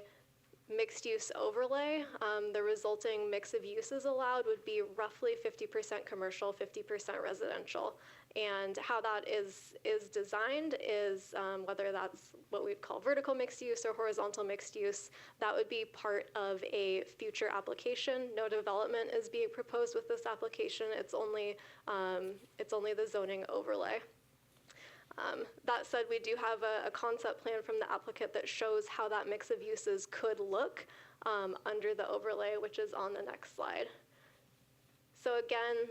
mixed-use overlay, the resulting mix of uses allowed would be roughly 50% commercial, 50% residential. And how that is designed is whether that's what we'd call vertical mixed use or horizontal mixed use, that would be part of a future application. No development is being proposed with this application. It's only the zoning overlay. That said, we do have a concept plan from the applicant that shows how that mix of uses could look under the overlay, which is on the next slide. So again,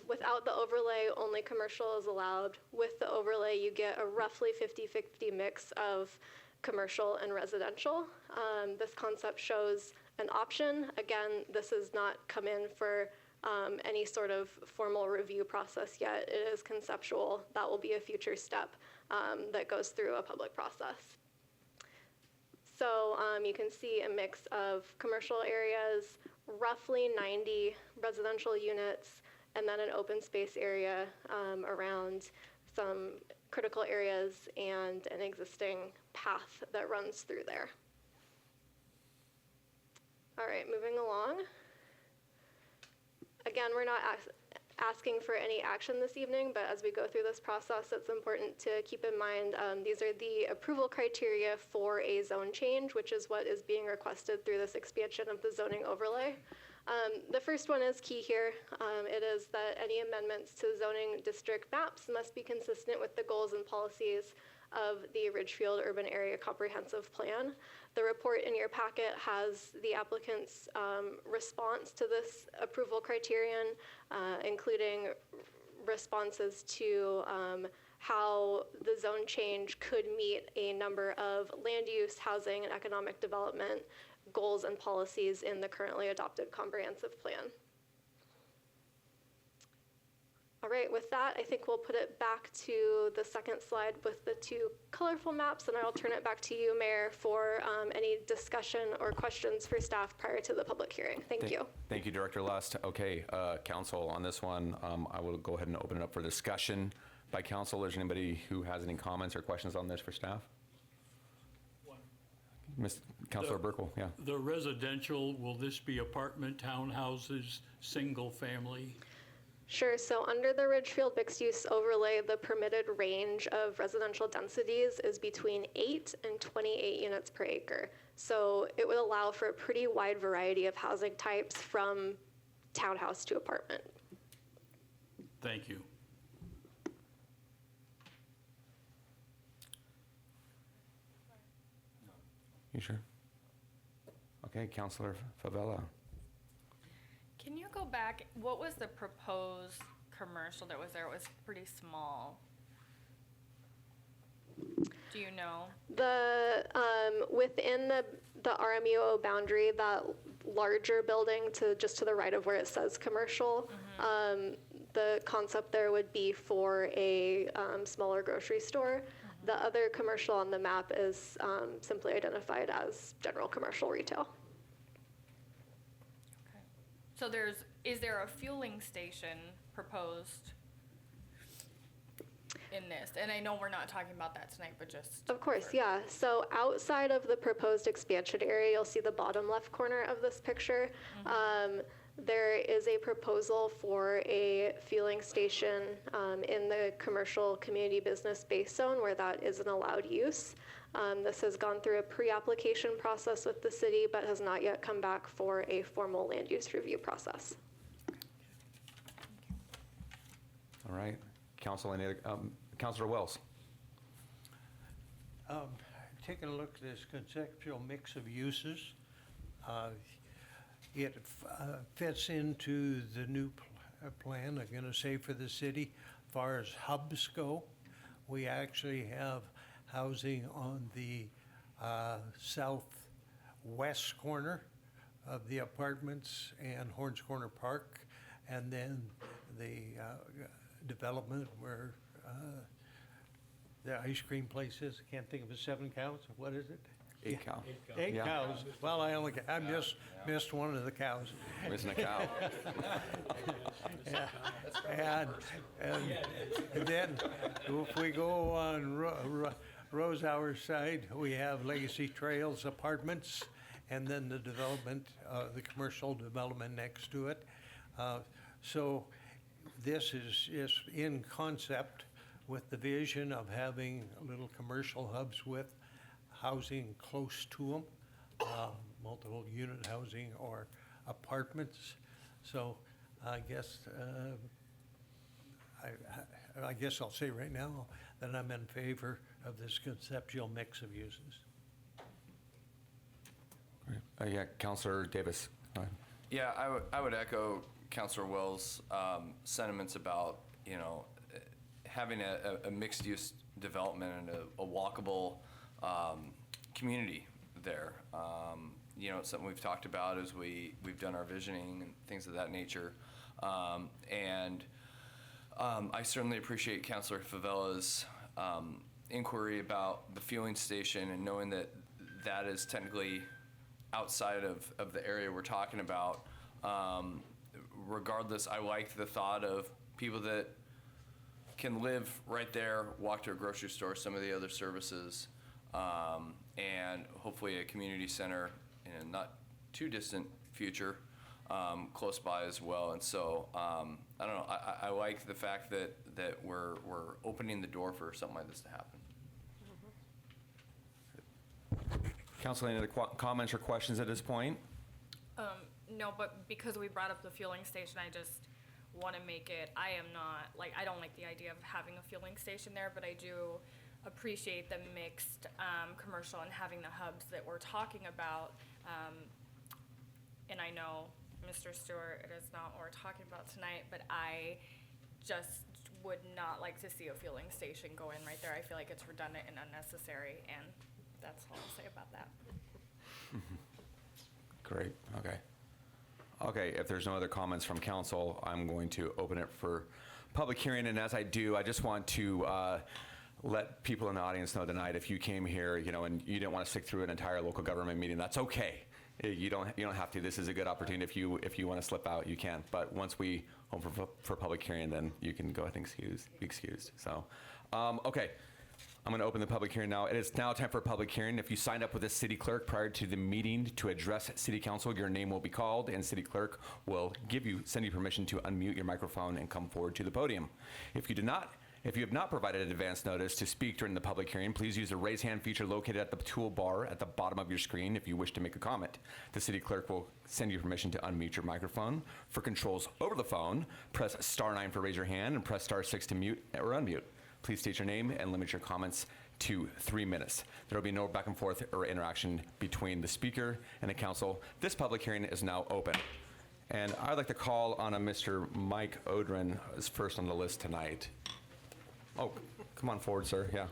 without the overlay, only commercial is allowed. With the overlay, you get a roughly 50-50 mix of commercial and residential. This concept shows an option. Again, this has not come in for any sort of formal review process yet. It is conceptual. That will be a future step that goes through a public process. So you can see a mix of commercial areas, roughly 90 residential units, and then an open space area around some critical areas and an existing path that runs through there. All right, moving along. Again, we're not asking for any action this evening, but as we go through this process, it's important to keep in mind these are the approval criteria for a zone change, which is what is being requested through this expansion of the zoning overlay. The first one is key here. It is that any amendments to zoning district maps must be consistent with the goals and policies of the Ridgefield Urban Area Comprehensive Plan. The report in your packet has the applicant's response to this approval criterion, including responses to how the zone change could meet a number of land use, housing, and economic development goals and policies in the currently adopted comprehensive plan. All right, with that, I think we'll put it back to the second slide with the two colorful maps, and I'll turn it back to you, Mayor, for any discussion or questions for staff prior to the public hearing. Thank you. Thank you, Director Lust. Okay, council, on this one, I will go ahead and open it up for discussion by council. Is there anybody who has any comments or questions on this for staff? Councilor Burkle, yeah. The residential, will this be apartment, townhouses, single family? Sure, so under the Ridgefield mixed use overlay, the permitted range of residential densities is between 8 and 28 units per acre. So it would allow for a pretty wide variety of housing types from townhouse to apartment. Thank you. You sure? Okay, Councilor Favela. Can you go back? What was the proposed commercial that was there? It was pretty small. Do you know? The within the RMUO boundary, that larger building just to the right of where it says commercial, the concept there would be for a smaller grocery store. The other commercial on the map is simply identified as general commercial retail. Okay. So is there a fueling station proposed in this? And I know we're not talking about that tonight, but just. Of course, yeah. So outside of the proposed expansion area, you'll see the bottom left corner of this picture. There is a proposal for a fueling station in the commercial community business base zone where that is an allowed use. This has gone through a pre-application process with the city, but has not yet come back for a formal land use review process. All right, Council, any other, Councilor Wells. Taking a look at this conceptual mix of uses, it fits into the new plan, I'm going to say, for the city. As far as hubs go, we actually have housing on the southwest corner of the apartments and Horns Corner Park, and then the development where the ice cream place is. I can't think of it. 7 cows. What is it? 8 cow. 8 Yeah. cows. Well, I just missed one of the cows. Missing a cow. Yeah. And then if we go on Rosehour side, we have Legacy Trails Apartments, and then the development, the commercial development next to it. So this is in concept with the vision of having little commercial hubs with housing close to them, multiple unit housing or apartments. So I guess I guess I'll say right now that I'm in favor of this conceptual mix of uses. Yeah, Councilor Davis. Go ahead. Yeah, I would echo Councilor Wells' sentiments about, having a mixed-use development and a walkable community there. It's something we've talked about as we've done our visioning and things of that nature. And I certainly appreciate Councilor Favela's inquiry about the fueling station and knowing that that is technically outside of the area we're talking about. Regardless, I like the thought of people that can live right there, walk to a grocery store, some of the other services, and hopefully a community center in a not too distant future, close by as well. And so, I don't know, I like the fact that we're opening the door for something like this to happen. Council, any other comments or questions at this point? No, but because we brought up the fueling station, I just want to make it, I don't like the idea of having a fueling station there, but I do appreciate the mixed commercial and having the hubs that we're talking about. And I know, Mr. Stewart, it is not what we're talking about tonight, but I just would not like to see a fueling station go in right there. I feel like it's redundant and unnecessary, and that's all I'll say about that. Great, okay. Okay, if there's no other comments from council, I'm going to open it for public hearing, and as I do, I just want to let people in the audience know tonight, if you came here, and you didn't want to stick through an entire local government meeting, that's okay. You don't have to. This is a good opportunity. If you want to slip out, you can. But once we open for public hearing, then you can go ahead and be excused. So, okay. I'm going to open the public hearing now. It is now time for a public hearing. If you signed up with the city clerk prior to the meeting to address city council, your name will be called, and city clerk will send you permission to unmute your microphone and come forward to the podium. If you have not provided advance notice to speak during the public hearing, please use the raise hand feature located at the toolbar at the bottom of your screen if you wish to make a comment. The city clerk will send you permission to unmute your microphone. For controls over the phone, press *9 for raise your hand and press *6 to mute or unmute. Please state your name and limit your comments to 3 minutes. There will be no back and forth or interaction between the speaker and the council. This public hearing is now open. And I'd like to call on a Mr. Mike Odrin as first on the list tonight. Oh, come on forward, sir. Yeah.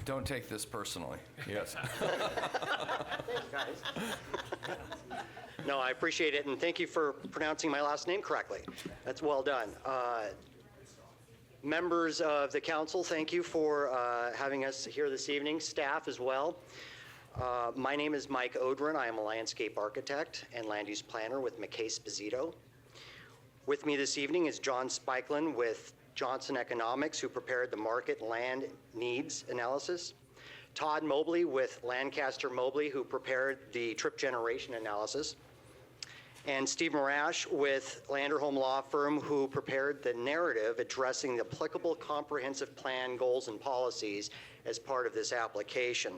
Don't take this personally. Yes. Thanks, guys. No, I appreciate it, and thank you for pronouncing my last name correctly. That's well done. Members of the council, thank you for having us here this evening. Staff as well. My name is Mike Odrin. I am a landscape architect and land use planner with McKay Sposito. With me this evening is John Spikeland with Johnson Economics, who prepared the market land needs analysis. Todd Mobley with Lancaster Mobley, who prepared the trip generation analysis. And Steve Marash with Landerholm Law Firm, who prepared the narrative addressing the applicable comprehensive plan goals and policies as part of this application.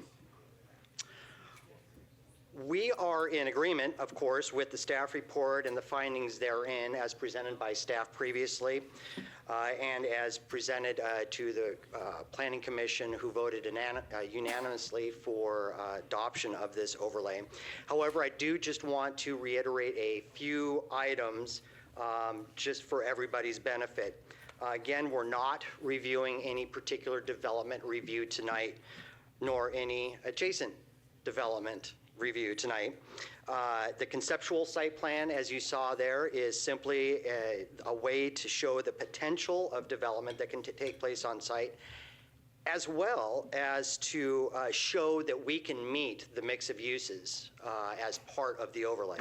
We are in agreement, of course, with the staff report and the findings therein as presented by staff previously and as presented to the Planning Commission, who voted unanimously for adoption of this overlay. However, I do just want to reiterate a few items just for everybody's benefit. Again, we're not reviewing any particular development review tonight, nor any adjacent development review tonight. The conceptual site plan, as you saw there, is simply a way to show the potential of development that can take place on site, as well as to show that we can meet the mix of uses as part of the overlay.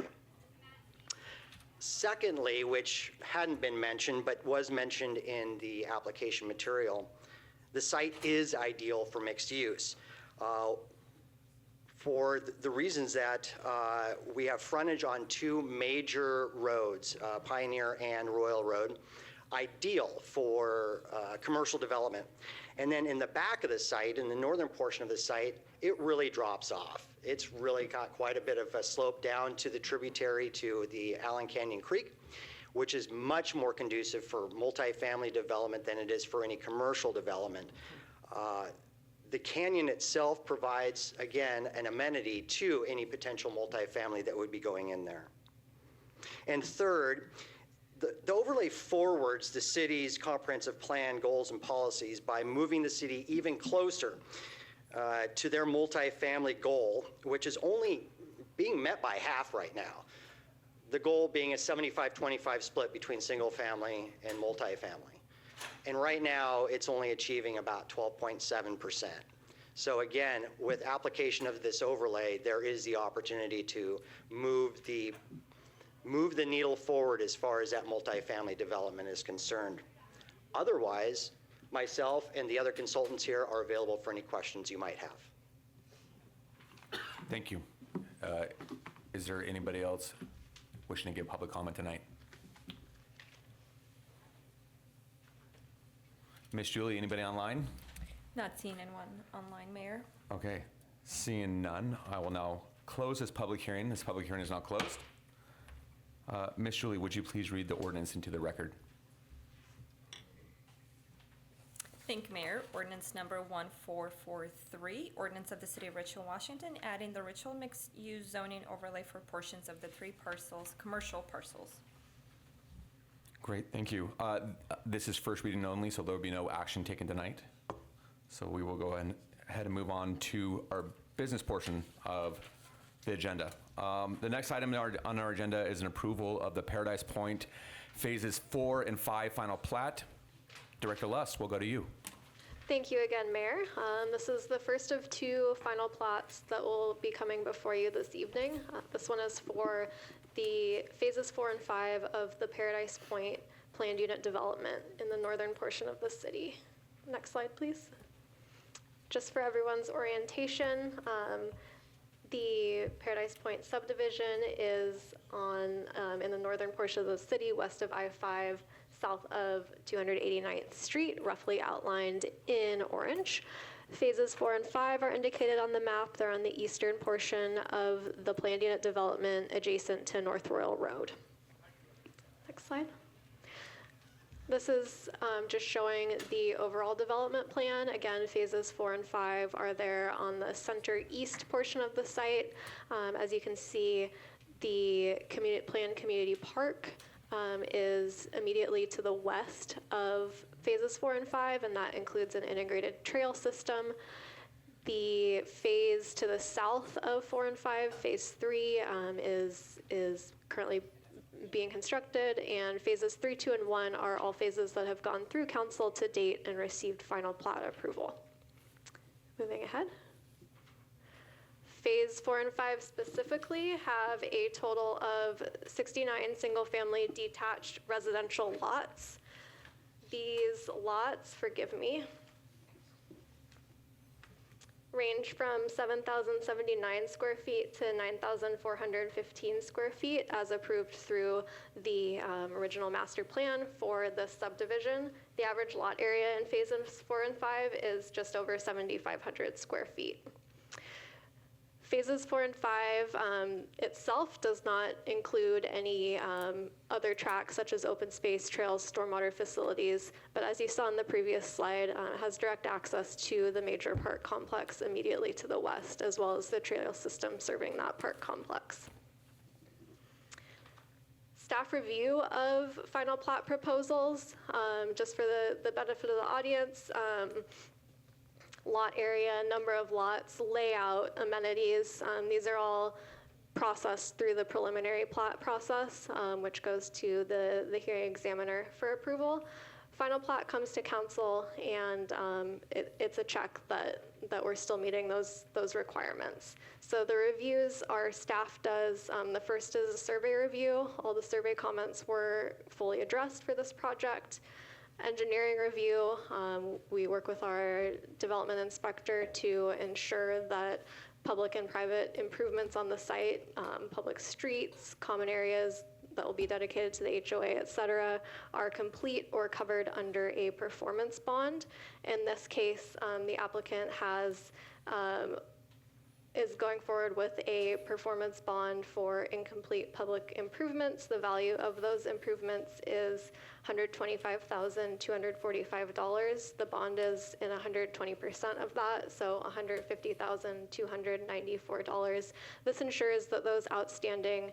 Secondly, which hadn't been mentioned but was mentioned in the application material, the site is ideal for mixed use. For the reasons that we have frontage on two major roads, Pioneer and Royal Road, ideal for commercial development. And then in the back of the site, in the northern portion of the site, it really drops off. It's really got quite a bit of a slope down to the tributary to the Allen Canyon Creek, which is much more conducive for multifamily development than it is for any commercial development. The canyon itself provides, again, an amenity to any potential multifamily that would be going in there. And third, the overlay forwards the city's comprehensive plan goals and policies by moving the city even closer to their multifamily goal, which is only being met by half right now. The goal being a 75-25 split between single family and multifamily. And right now, it's only achieving about 12.7%. So again, with application of this overlay, there is the opportunity to move the needle forward as far as that multifamily development is concerned. Otherwise, Myself and the other consultants here are available for any questions you might have. Thank you. Is there anybody else wishing to give public comment tonight? Miss Julie, anybody online? Not seeing anyone online, Mayor. Okay, seeing none, I will now close this public hearing. This public hearing is now closed. Miss Julie, would you please read the ordinance into the record? Thank you, Mayor. Ordinance number 1443, ordinance of the City of Ridgefield, Washington, adding the Ridgefield mixed-use zoning overlay for portions of the 3 parcels, commercial parcels. Great, thank you. This is first reading only, so there will be no action taken tonight. So we will go ahead and move on to our business portion of the agenda. The next item on our agenda is an approval of the Paradise Point Phases 4 and 5 final plat. Director Lust, we'll go to you. Thank you again, Mayor. This is the first of 2 final plats that will be coming before you this evening. This one is for the phases 4 and 5 of the Paradise Point planned unit development in the northern portion of the city. Next slide, please. Just for everyone's orientation, the Paradise Point subdivision is in the northern portion of the city, west of I-5, south of 289th Street, roughly outlined in orange. Phases 4 and 5 are indicated on the map. They're on the eastern portion of the planned unit development adjacent to North Royal Road. Next slide. This is just showing the overall development plan. Again, phases 4 and 5 are there on the center east portion of the site. As you can see, the planned community park is immediately to the west of phases 4 and 5, and that includes an integrated trail system. The phase to the south of 4 and 5, phase 3, is currently being constructed, and phases 3, 2, and 1 are all phases that have gone through council to date and received final plat approval. Moving ahead. Phase 4 and 5 specifically have a total of 69 single-family detached residential lots. These lots, forgive me, range from 7,079 square feet to 9,415 square feet as approved through the original master plan for the subdivision. The average lot area in phases 4 and 5 is just over 7,500 square feet. Phases 4 and 5 itself does not include any other tracks such as open space, trails, stormwater facilities, but as you saw in the previous slide, has direct access to the major park complex immediately to the west, as well as the trail system serving that park complex. Staff review of final plat proposals, just for the benefit of the audience, lot area, number of lots, layout, amenities. These are all processed through the preliminary plat process, which goes to the hearing examiner for approval. Final plat comes to council, and it's a check that we're still meeting those requirements. So the reviews our staff does, the first is a survey review. All the survey comments were fully addressed for this project. Engineering review, we work with our development inspector to ensure that public and private improvements on the site, public streets, common areas that will be dedicated to the HOA, et cetera, are complete or covered under a performance bond. In this case, the applicant is going forward with a performance bond for incomplete public improvements. The value of those improvements is $125,245. The bond is in 120% of that, so $150,294. This ensures that those outstanding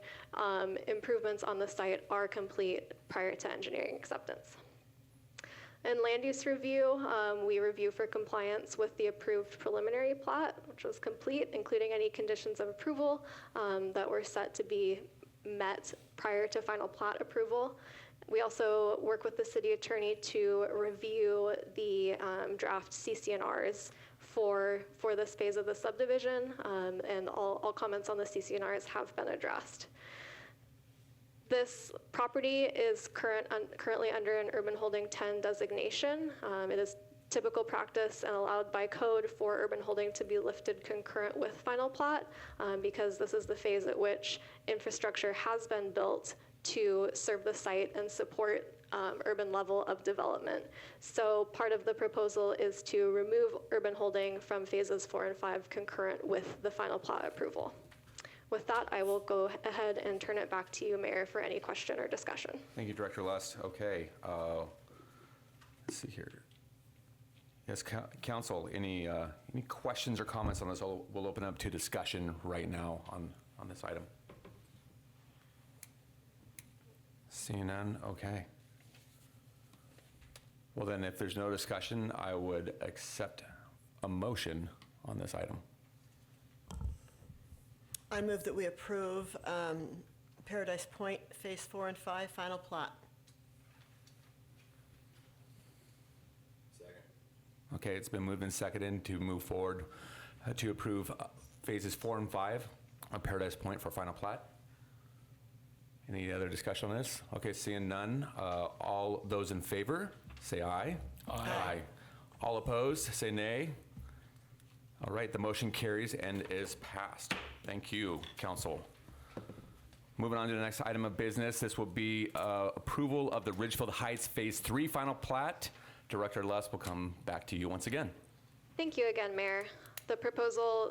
improvements on the site are complete prior to engineering acceptance. In land use review, we review for compliance with the approved preliminary plat, which was complete, including any conditions of approval that were set to be met prior to final plat approval. We also work with the city attorney to review the draft CC&Rs for this phase of the subdivision, and all comments on the CC&Rs have been addressed. This property is currently under an Urban Holding 10 designation. It is typical practice and allowed by code for urban holding to be lifted concurrent with final plat, because this is the phase at which infrastructure has been built to serve the site and support urban level of development. So part of the proposal is to remove urban holding from phases 4 and 5 concurrent with the final plat approval. With that, I will go ahead and turn it back to you, Mayor, for any question or discussion. Thank you, Director Lust. Okay, let's see here. Yes, Council, any questions or comments on this? We'll open up to discussion right now on this item. Seeing none, okay. Well then, if there's no discussion, I would accept a motion on this item. I move that we approve Paradise Point Phase 4 and 5 final plot. Okay, it's been moved and seconded to move forward to approve phases 4 and 5 on Paradise Point for final plat. Any other discussion on this? Okay, seeing none, all those in favor, say aye. Aye. All opposed, say nay. All right, the motion carries and is passed. Thank you, Council. Moving on to the next item of business, this will be approval of the Ridgefield Heights Phase 3 final plat. Director Lust will come back to you once again. Thank you again, Mayor. The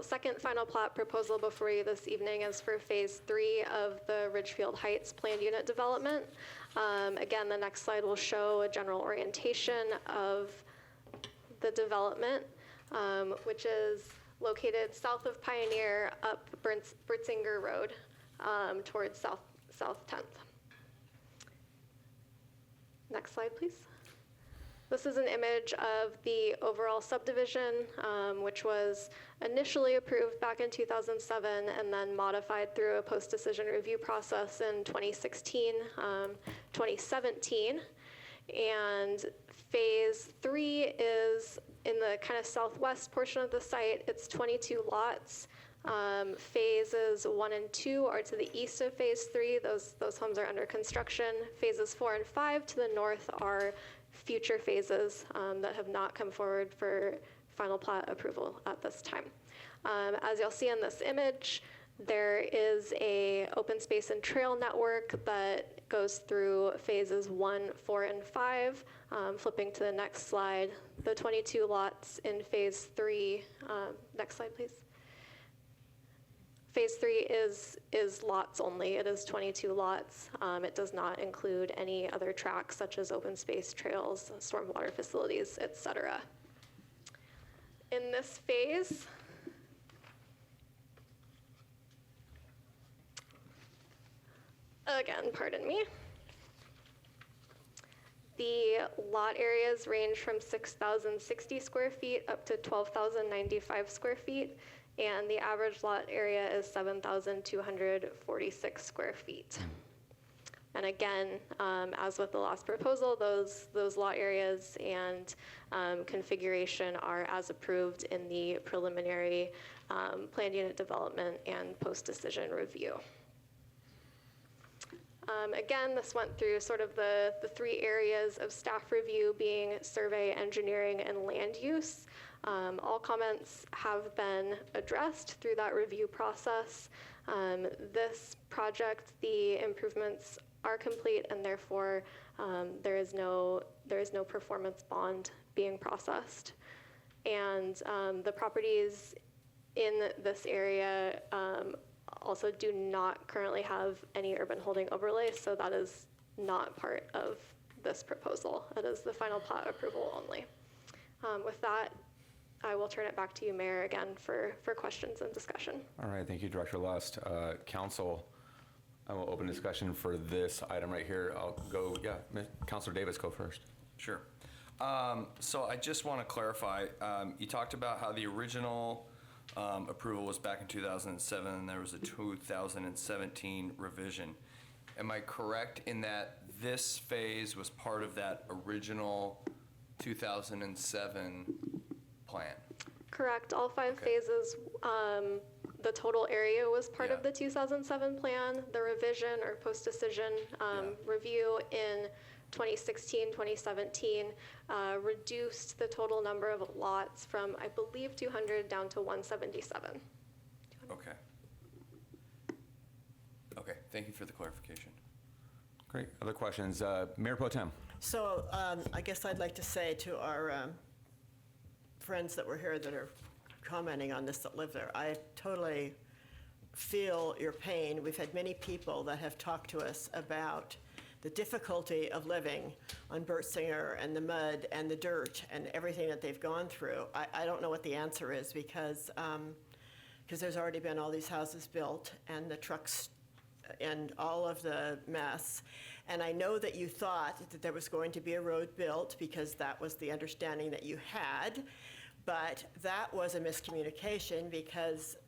second final plat proposal before you this evening is for Phase 3 of the Ridgefield Heights planned unit development. Again, the next slide will show a general orientation of the development, which is located south of Pioneer up Britzinger Road towards South 10th. Next slide, please. This is an image of the overall subdivision, which was initially approved back in 2007 and then modified through a post-decision review process in 2016, 2017. And Phase 3 is in the kind of southwest portion of the site. It's 22 lots. Phases 1 and 2 are to the east of Phase 3. Those homes are under construction. Phases 4 and 5 to the north are future phases that have not come forward for final plat approval at this time. As you'll see in this image, there is a open space and trail network that goes through phases 1, 4, and 5. Flipping to the next slide, the 22 lots in Phase 3. Next slide, please. Phase 3 is lots only. It is 22 lots. It does not include any other tracks such as open space, trails, stormwater facilities, etc. In this phase, again, pardon me, the lot areas range from 6,060 square feet up to 12,095 square feet. And the average lot area is 7,246 square feet. And again, as with the last proposal, those lot areas and configuration are as approved in the preliminary planned unit development and post-decision review. Again, this went through sort of the 3 areas of staff review being survey, engineering, and land use. All comments have been addressed through that review process. This project, the improvements are complete, and therefore there is no performance bond being processed. And the properties in this area also do not currently have any urban holding overlay, so that is not part of this proposal. It is the final plat approval only. With that, I will turn it back to you, Mayor, again for questions and discussion. All right, thank you, Director Lust. Council, I will open discussion for this item right here. I'll go, Councilor Davis, go first. Sure. So I just want to clarify, you talked about how the original approval was back in 2007 and there was a 2017 revision. Am I correct in that this phase was part of that original 2007 plan? Correct. All 5 phases, the total area was part of the 2007 plan. The revision or post-decision review in 2016, 2017, reduced the total number of lots from, I believe, 200 down to 177. Okay. Okay, thank you for the clarification. Great. Other questions? Mayor Pro Tem. So I guess I'd like to say to our friends that were here that are commenting on this that live there, I totally feel your pain. We've had many people that have talked to us about the difficulty of living on Bertsinger and the mud and the dirt and everything that they've gone through. I don't know what the answer is because there's already been all these houses built and the trucks and all of the mess. And I know that you thought that there was going to be a road built because that was the understanding that you had, but that was a miscommunication because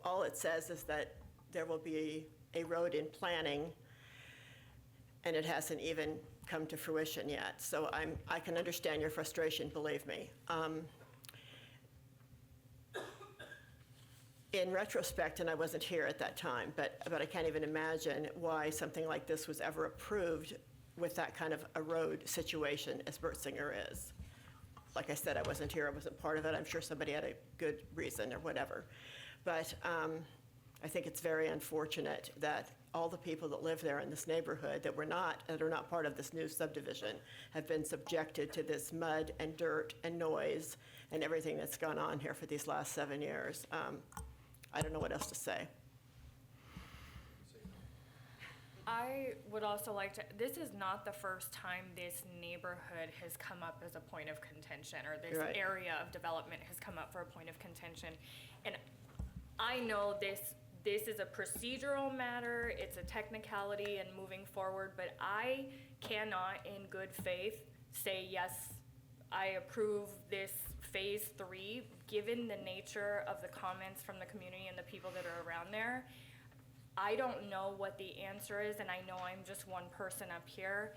all it says is that there will be a road in planning and it hasn't even come to fruition yet. So I can understand your frustration, believe me. In retrospect, and I wasn't here at that time, but I can't even imagine why something like this was ever approved with that kind of a road situation as Bertsinger is. Like I said, I wasn't here, I wasn't part of it. I'm sure somebody had a good reason or whatever. But I think it's very unfortunate that all the people that live there in this neighborhood that are not part of this new subdivision have been subjected to this mud and dirt and noise and everything that's gone on here for these last 7 years. I don't know what else to say. I would also like to, this is not the first time this neighborhood has come up as a point of contention, or this Right. area of development has come up for a point of contention. And I know this is a procedural matter, it's a technicality and moving forward, but I cannot in good faith say, yes, I approve this phase 3, given the nature of the comments from the community and the people that are around there. I don't know what the answer is, and I know I'm just one person up here,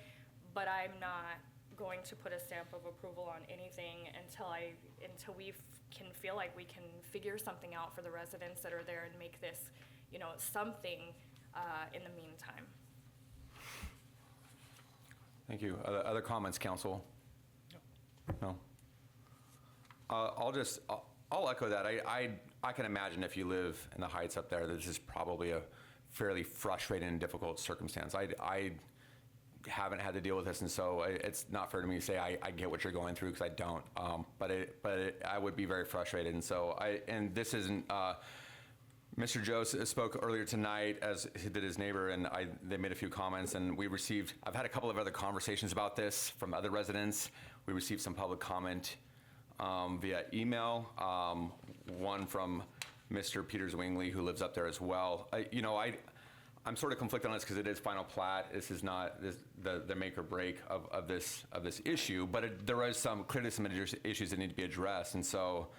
but I'm not going to put a stamp of approval on anything until we can feel like we can figure something out for the residents that are there and make this, something in the meantime. Thank you. Other comments, council? No? I'll echo that. I can imagine if you live in the Heights up there, that this is probably a fairly frustrating and difficult circumstance. I haven't had to deal with this, and so it's not fair to me to say I get what you're going through, because I don't. But I would be very frustrated, and so and this isn't. Mr. Joe spoke earlier tonight, as did his neighbor, and they made a few comments, and I've had a couple of other conversations about this from other residents. We received some public comment via email, one from Mr. Peter Zwingli, who lives up there as well. I'm sort of conflicted on this because it is final plat. This is not the make or break of this issue, but there is some issues that need to be addressed, and so.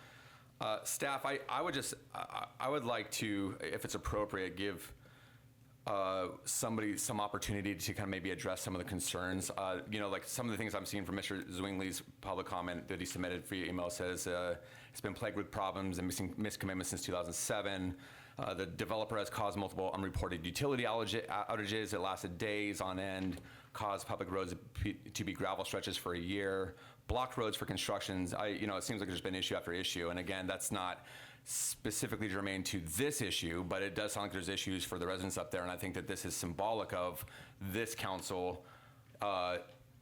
Staff, I would like to, if it's appropriate, give somebody some opportunity to kind of maybe address some of the concerns. Like some of the things I'm seeing from Mr. Zwingli's public comment that he submitted via email says it's been plagued with problems and missed commitments since 2007. The developer has caused multiple unreported utility outages that lasted days on end, caused public roads to be gravel stretches for a year, blocked roads for constructions. It seems like there's been issue after issue. And again, that's not specifically germane to this issue, but it does sound like there's issues for the residents up there. And I think that this is symbolic of this council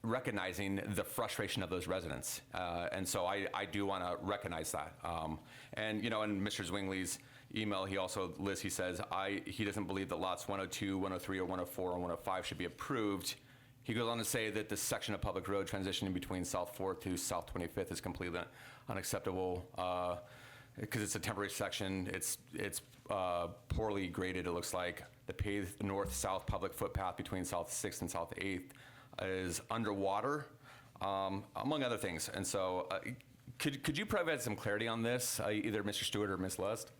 recognizing the frustration of those residents. And so I do want to recognize that. In Mr. Zwingli's email, he says, he doesn't believe that lots 102, 103, or 104, and 105 should be approved. He goes on to say that this section of public road transitioning between South 4th to South 25th is completely unacceptable because it's a temporary section. It's poorly graded, it looks like. The paved north-south public footpath between South 6th and South 8th is underwater, among other things. And so could you provide some clarity on this, either Mr. Stewart or Ms. Lust?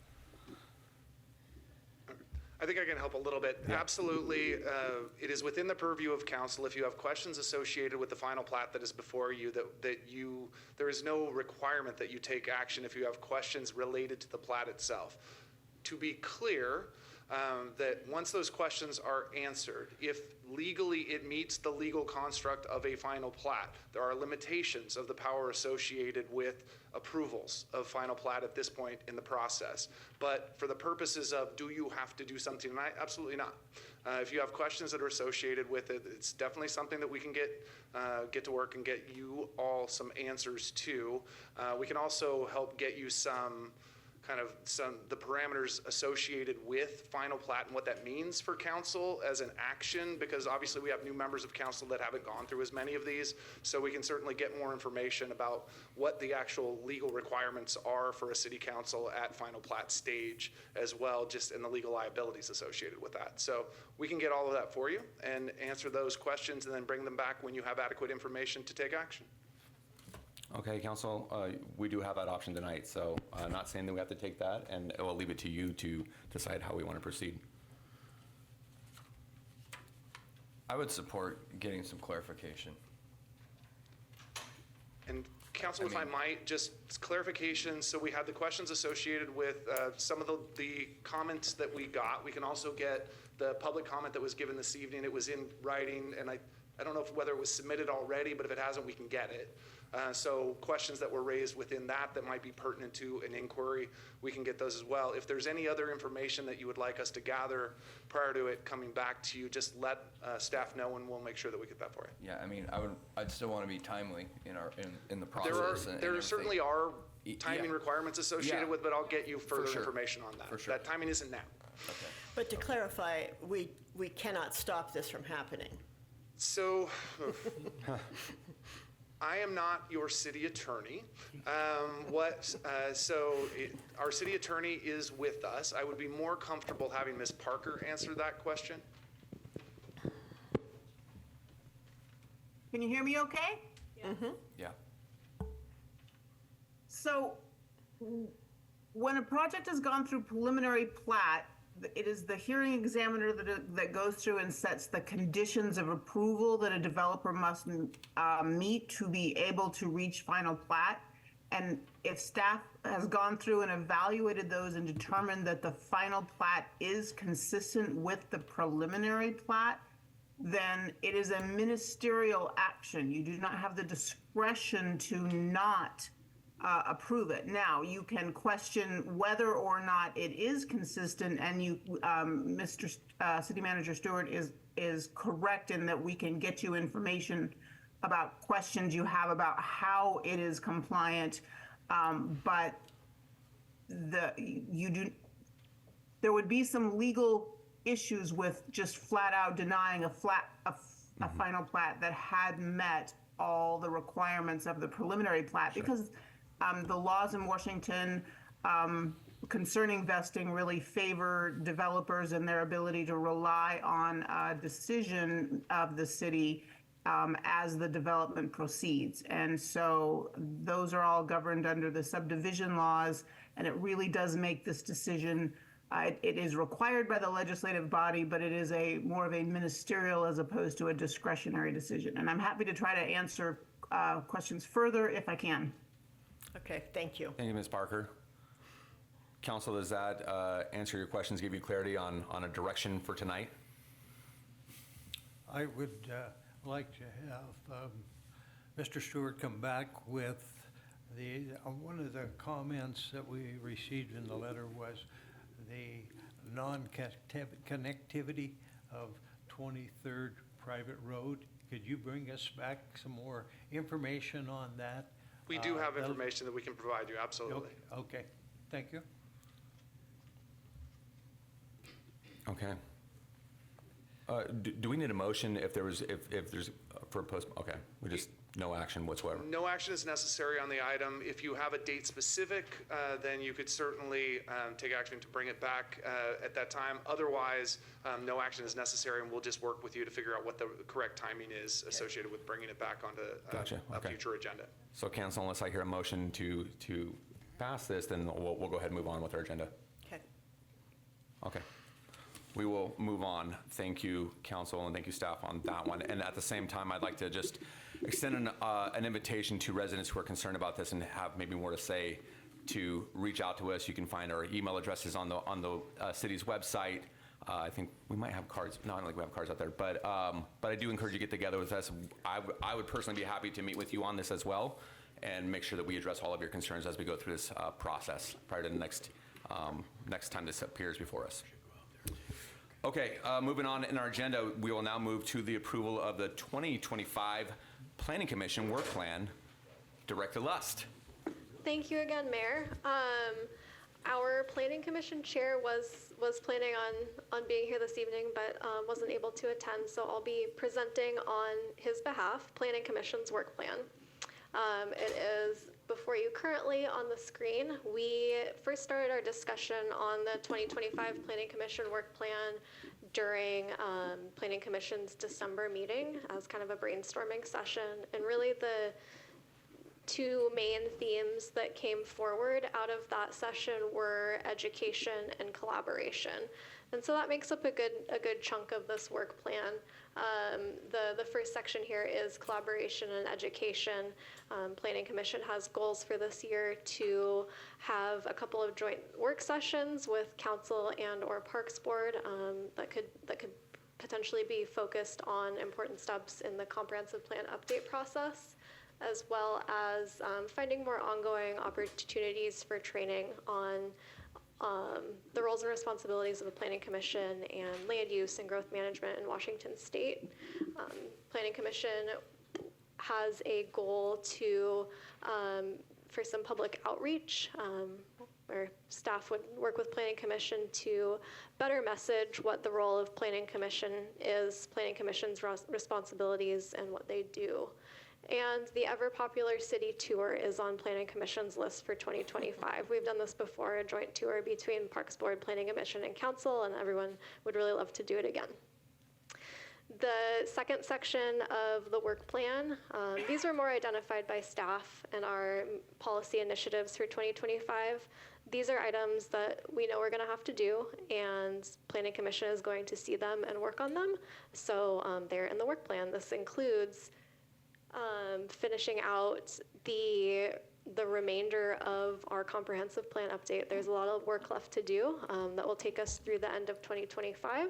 I think I can help a little bit. Yeah. Absolutely. It is within the purview of council. If you have questions associated with the final plat that is before you, there is no requirement that you take action if you have questions related to the plat itself. To be clear, that once those questions are answered, if legally it meets the legal construct of a final plat, there are limitations of the power associated with approvals of final plat at this point in the process. But for the purposes of, do you have to do something tonight? Absolutely not. If you have questions that are associated with it, it's definitely something that we can get to work and get you all some answers to. We can also help get you the parameters associated with final plat and what that means for council as an action, because obviously we have new members of council that haven't gone through as many of these, so we can certainly get more information about what the actual legal requirements are for a city council at final plat stage as well, just in the legal liabilities associated with that. So we can get all of that for you and answer those questions and then bring them back when you have adequate information to take action. Okay, council, we do have that option tonight, so not saying that we have to take that, and we'll leave it to you to decide how we want to proceed. I would support getting some clarification. And council, if I might, just clarification, so we have the questions associated with some of the comments that we got. We can also get the public comment that was given this evening. It was in writing, and I don't know whether it was submitted already, but if it hasn't, we can get it. So questions that were raised within that might be pertinent to an inquiry, we can get those as well. If there's any other information that you would like us to gather prior to it coming back to you, just let staff know and we'll make sure that we get that for you. Yeah, I mean, I'd still want to be timely in the process. There certainly are timing requirements associated with, but I'll get you further information on that. For sure. That timing isn't now. Okay. But to clarify, we cannot stop this from happening. So, I am not your city attorney. Our city attorney is with us. I would be more comfortable having Ms. Parker answer that question. Can you hear me okay? Mm-hmm. Yeah. So when a project has gone through preliminary plat, it is the hearing examiner that goes through and sets the conditions of approval that a developer must meet to be able to reach final plat. And if staff has gone through and evaluated those and determined that the final plat is consistent with the preliminary plat, then it is a ministerial action. You do not have the discretion to not approve it. Now, you can question whether or not it is consistent, and Mr. City Manager Stewart is correct in that we can get you information about questions you have about how it is compliant, but there would be some legal issues with just flat out denying a final plat that had met all the requirements of the preliminary plat, because the laws in Washington concerning vesting really favor developers and their ability to rely on a decision of the city as the development proceeds. And so those are all governed under the subdivision laws, and it really does make this decision. It is required by the legislative body, but it is more of a ministerial as opposed to a discretionary decision. And I'm happy to try to answer questions further if I can. Okay, thank you. Thank you, Ms. Parker. Council, does that answer your questions, give you clarity on a direction for tonight? I would like to have Mr. Stewart come back with one of the comments that we received in the letter was the non-connectivity of 23rd Private Road. Could you bring us back some more information on that? We do have information that we can provide you, absolutely. Okay, thank you. Okay. Do we need a motion if there's for post? Okay, we just no action whatsoever. No action is necessary on the item. If you have a date specific, then you could certainly take action to bring it back at that time. Otherwise, no action is necessary, and we'll just work with you to figure out what the correct timing is associated with bringing it back onto a future agenda. So, council, unless I hear a motion to pass this, then we'll go ahead and move on with our agenda. Okay. Okay. We will move on. Thank you, council, and thank you, staff, on that one. And at the same time, I'd like to just extend an invitation to residents who are concerned about this and have maybe more to say to reach out to us. You can find our email addresses on the city's website. I think we might have cards. No, I don't think we have cards out there. But I do encourage you to get together with us. I would personally be happy to meet with you on this as well, and make sure that we address all of your concerns as we go through this process prior to the next time this appears before us. Okay, moving on in our agenda, we will now move to the approval of the 2025 Planning Commission Work Plan. Director Lust. Thank you again, Mayor. Our Planning Commission Chair was planning on being here this evening, but wasn't able to attend, so I'll be presenting on his behalf Planning Commission's work plan. It is before you currently on the screen. We first started our discussion on the 2025 Planning Commission work plan during Planning Commission's December meeting as kind of a brainstorming session, and really the two main themes that came forward out of that session were education and collaboration. And so that makes up a good chunk of this work plan. The first section here is collaboration and education. Planning Commission has goals for this year to have a couple of joint work sessions with Council and or Parks Board that could potentially be focused on important steps in the comprehensive plan update process, as well as finding more ongoing opportunities for training on the roles and responsibilities of the Planning Commission and land use and growth management in Washington State. Planning Commission has a goal to, for some public outreach, where staff would work with Planning Commission to better message what the role of Planning Commission is, Planning Commission's responsibilities, and what they do. And the ever-popular city tour is on Planning Commission's list for 2025. We've done this before, a joint tour between Parks Board, Planning Commission, and Council, and everyone would really love to do it again. The second section of the work plan, these were more identified by staff and our policy initiatives for 2025. These are items that we know we're going to have to do, and Planning Commission is going to see them and work on them. So they're in the work plan. This includes finishing out the remainder of our comprehensive plan update. There's a lot of work left to do that will take us through the end of 2025.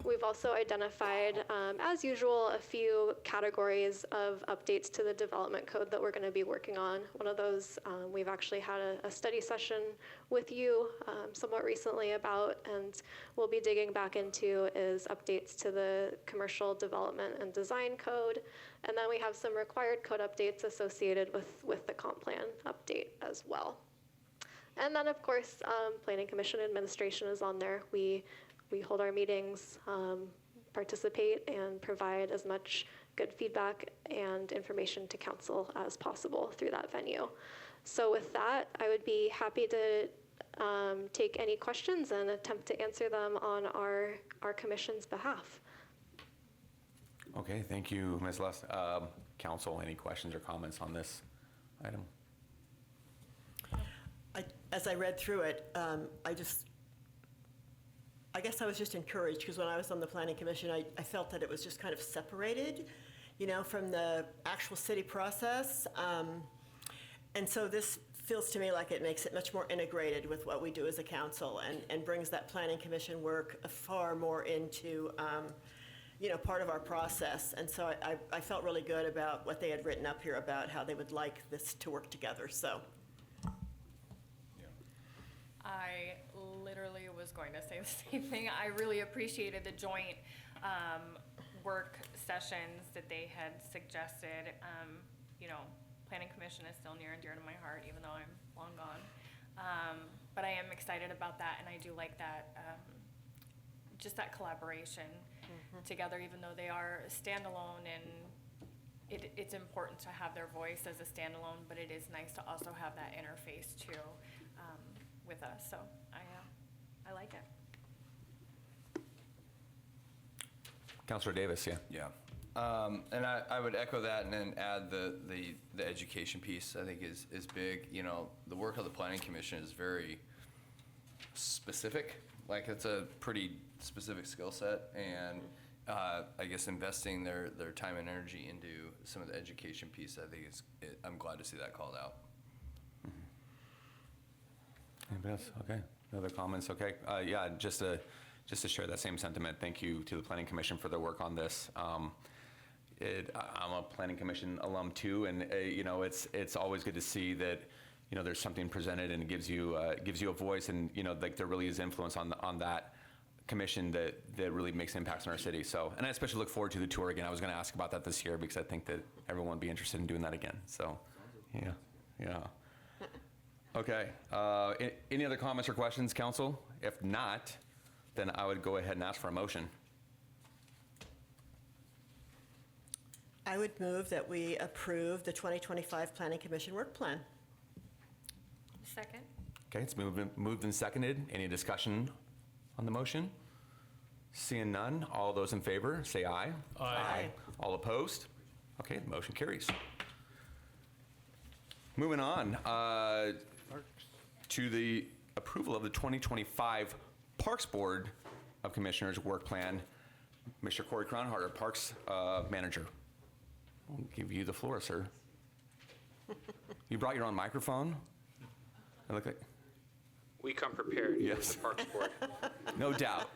We've also identified, as usual, a few categories of updates to the development code that we're going to be working on. One of those we've actually had a study session with you somewhat recently about, and we'll be digging back into, is updates to the commercial development and design code. And then we have some required code updates associated with the comp plan update as well. And then, of course, Planning Commission administration is on there. We hold our meetings, participate, and provide as much good feedback and information to council as possible through that venue. So with that, I would be happy to take any questions and attempt to answer them on our commission's behalf. Okay, thank you, Ms. Lust. Council, any questions or comments on this item? As I read through it, I guess I was just encouraged, because when I was on the Planning Commission, I felt that it was just kind of separated, from the actual city process. And so this feels to me like it makes it much more integrated with what we do as a council, and brings that Planning Commission work far more into part of our process. And so I felt really good about what they had written up here about how they would like this to work together, so. I literally was going to say the same thing. I really appreciated the joint work sessions that they had suggested. Planning Commission is still near and dear to my heart, even though I'm long gone. But I am excited about that, and I do like that, just that collaboration together, even though they are standalone, and it's important to have their voice as a standalone, but it is nice to also have that interface too with us. So I like it. Councilor Davis, yeah. Yeah. And I would echo that, and then add the education piece. I think is big. The work of the Planning Commission is very specific. Like, it's a pretty specific skill set, and I guess investing their time and energy into some of the education piece, I think I'm glad to see that called out. Anybody else? Okay. No other comments? Okay. Yeah, just to share that same sentiment, thank you to the Planning Commission for their work on this. I'm a Planning Commission alum too, and it's always good to see that there's something presented and it gives you a voice, and like there really is influence on that commission that really makes impacts in our city. So, and I especially look forward to the tour again. I was going to ask about that this year because I think that everyone would be interested in doing that again. So, yeah. Okay. Any other comments or questions, council? If not, then I would go ahead and ask for a motion. I would move that we approve the 2025 Planning Commission work plan. Second. Okay, it's moved and seconded. Any discussion on the motion? Seeing none, all those in favor, say aye. Aye. All opposed? Okay, the motion carries. Moving on to the approval of the 2025 Parks Board of Commissioners work plan. Mr. Corey Cronhardt, our Parks Manager. I'll give you the floor, sir. You brought your own microphone? I look like... We come prepared. Yes. The Parks Board. No doubt.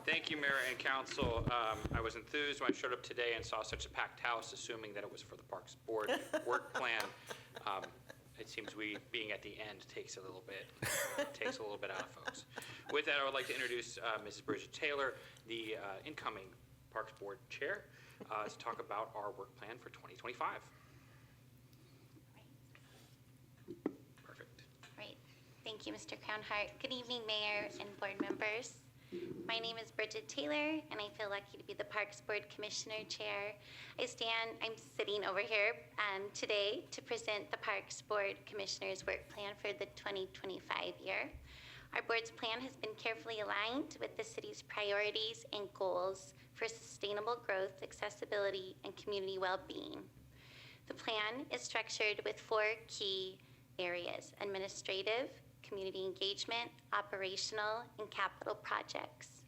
Thank you, Mayor and Council. I was enthused when I showed up today and saw such a packed house, assuming that it was for the Parks Board work plan. It seems we being at the end takes a little bit out of folks. With that, I would like to introduce Mrs. Bridget Taylor, the incoming Parks Board Chair, to talk about our work plan for 2025. Right. Thank you, Mr. Crownhart. Good evening, Mayor and board members. My name is Bridget Taylor, and I feel lucky to be the Parks Board Commissioner Chair. I'm sitting over here today to present the Parks Board Commissioner's work plan for the 2025 year. Our board's plan has been carefully aligned with the city's priorities and goals for sustainable growth, accessibility, and community well-being. The plan is structured with 4 key areas: administrative, community engagement, operational, and capital projects.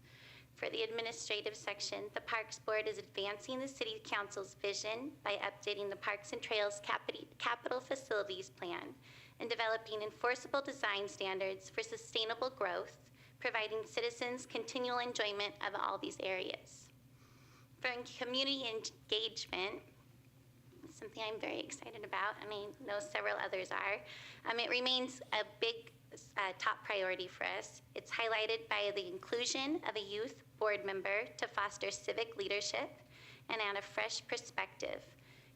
For the administrative section, the Parks Board is advancing the City Council's vision by updating the Parks and Trails Capital Facilities Plan and developing enforceable design standards for sustainable growth, providing citizens continual enjoyment of all these areas. For community engagement, something I'm very excited about, and I know several others are, it remains a big top priority for us. It's highlighted by the inclusion of a youth board member to foster civic leadership and add a fresh perspective.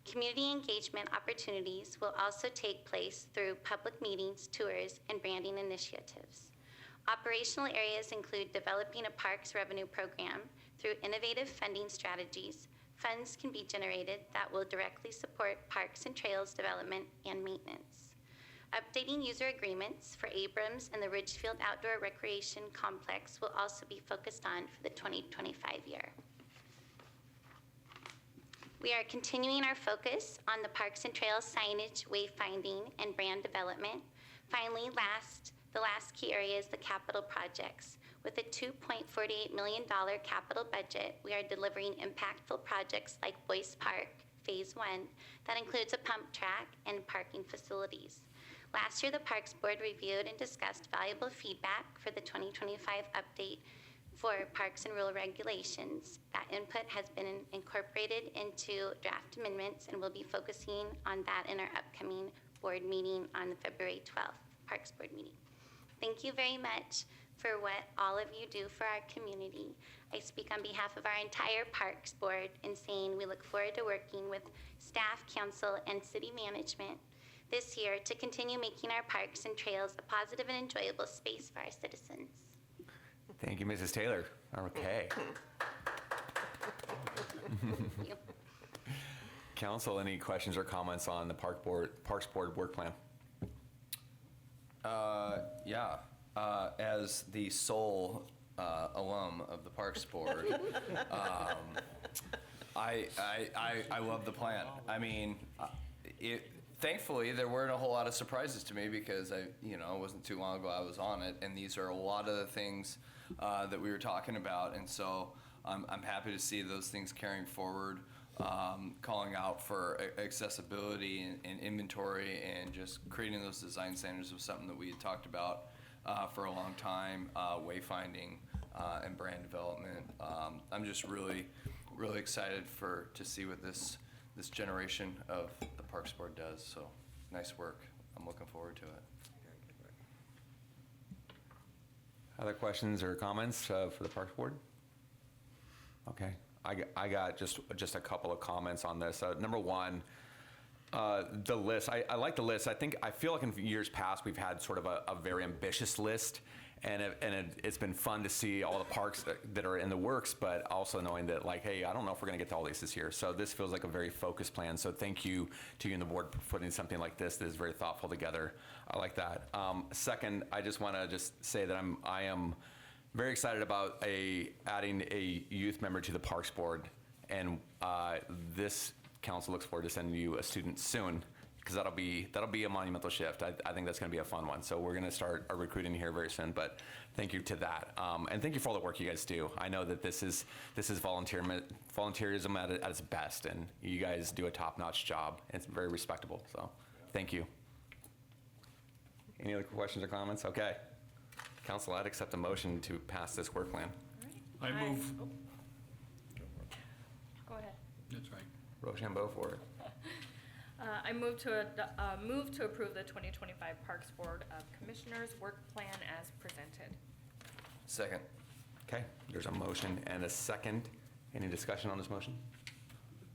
Community engagement opportunities will also take place through public meetings, tours, and branding initiatives. Operational areas include developing a parks revenue program through innovative funding strategies. Funds can be generated that will directly support parks and trails development and maintenance. Updating user agreements for Abrams and the Ridgefield Outdoor Recreation Complex will also be focused on for the 2025 year. We are continuing our focus on the parks and trails signage, wayfinding, and brand development. Finally, the last key area is the capital projects. With a $2.48 million capital budget, we are delivering impactful projects like Boyce Park, Phase 1, that includes a pump track and parking facilities. Last year, the Parks Board reviewed and discussed valuable feedback for the 2025 update for parks and rural regulations. That input has been incorporated into draft amendments, and we'll be focusing on that in our upcoming board meeting on the February 12th Parks Board meeting. Thank you very much for what all of you do for our community. I speak on behalf of our entire Parks Board in saying we look forward to working with staff, council, and city management this year to continue making our parks and trails a positive and enjoyable space for our citizens. Thank you, Mrs. Taylor. Okay. Thank you. Council, any questions or comments on the Parks Board work plan? Yeah. As the sole alum of the Parks Board, I love the plan. I mean, thankfully, there weren't a whole lot of surprises to me because it wasn't too long ago I was on it, and these are a lot of the things that we were talking about, and so I'm happy to see those things carrying forward. calling out for accessibility and inventory, and just creating those design standards was something that we had talked about for a long time, wayfinding and brand development. I'm just really excited to see what this generation of the Parks Board does. So nice work. I'm looking forward to it. Other questions or comments for the Parks Board? Okay, I got just a couple of comments on this. Number one, the list. I like the list. I feel like in years past we've had sort of a very ambitious list, and it's been fun to see all the parks that are in the works, but also knowing that, like, hey, I don't know if we're going to get to all these this year. So this feels like a very focused plan. So thank you to you and the board for putting something like this that is very thoughtful together. I like that. Second, I just want to just say that I am very excited about adding a youth member to the Parks Board, and this council looks forward to sending you a student soon, because that'll be a monumental shift. I think that's going to be a fun one. So we're going to start our recruiting here very soon. But thank you to that, and thank you for all the work you guys do. I know that this is volunteerism at its best, and you guys do a top-notch job. It's very respectable. So thank you. Any other questions or comments? Okay. Council, I'd accept a motion to pass this work plan. I move. Go ahead. That's right. Rochambeau for it. I move to approve the 2025 Parks Board of Commissioners work plan as presented. Second. Okay, there's a motion and a second. Any discussion on this motion?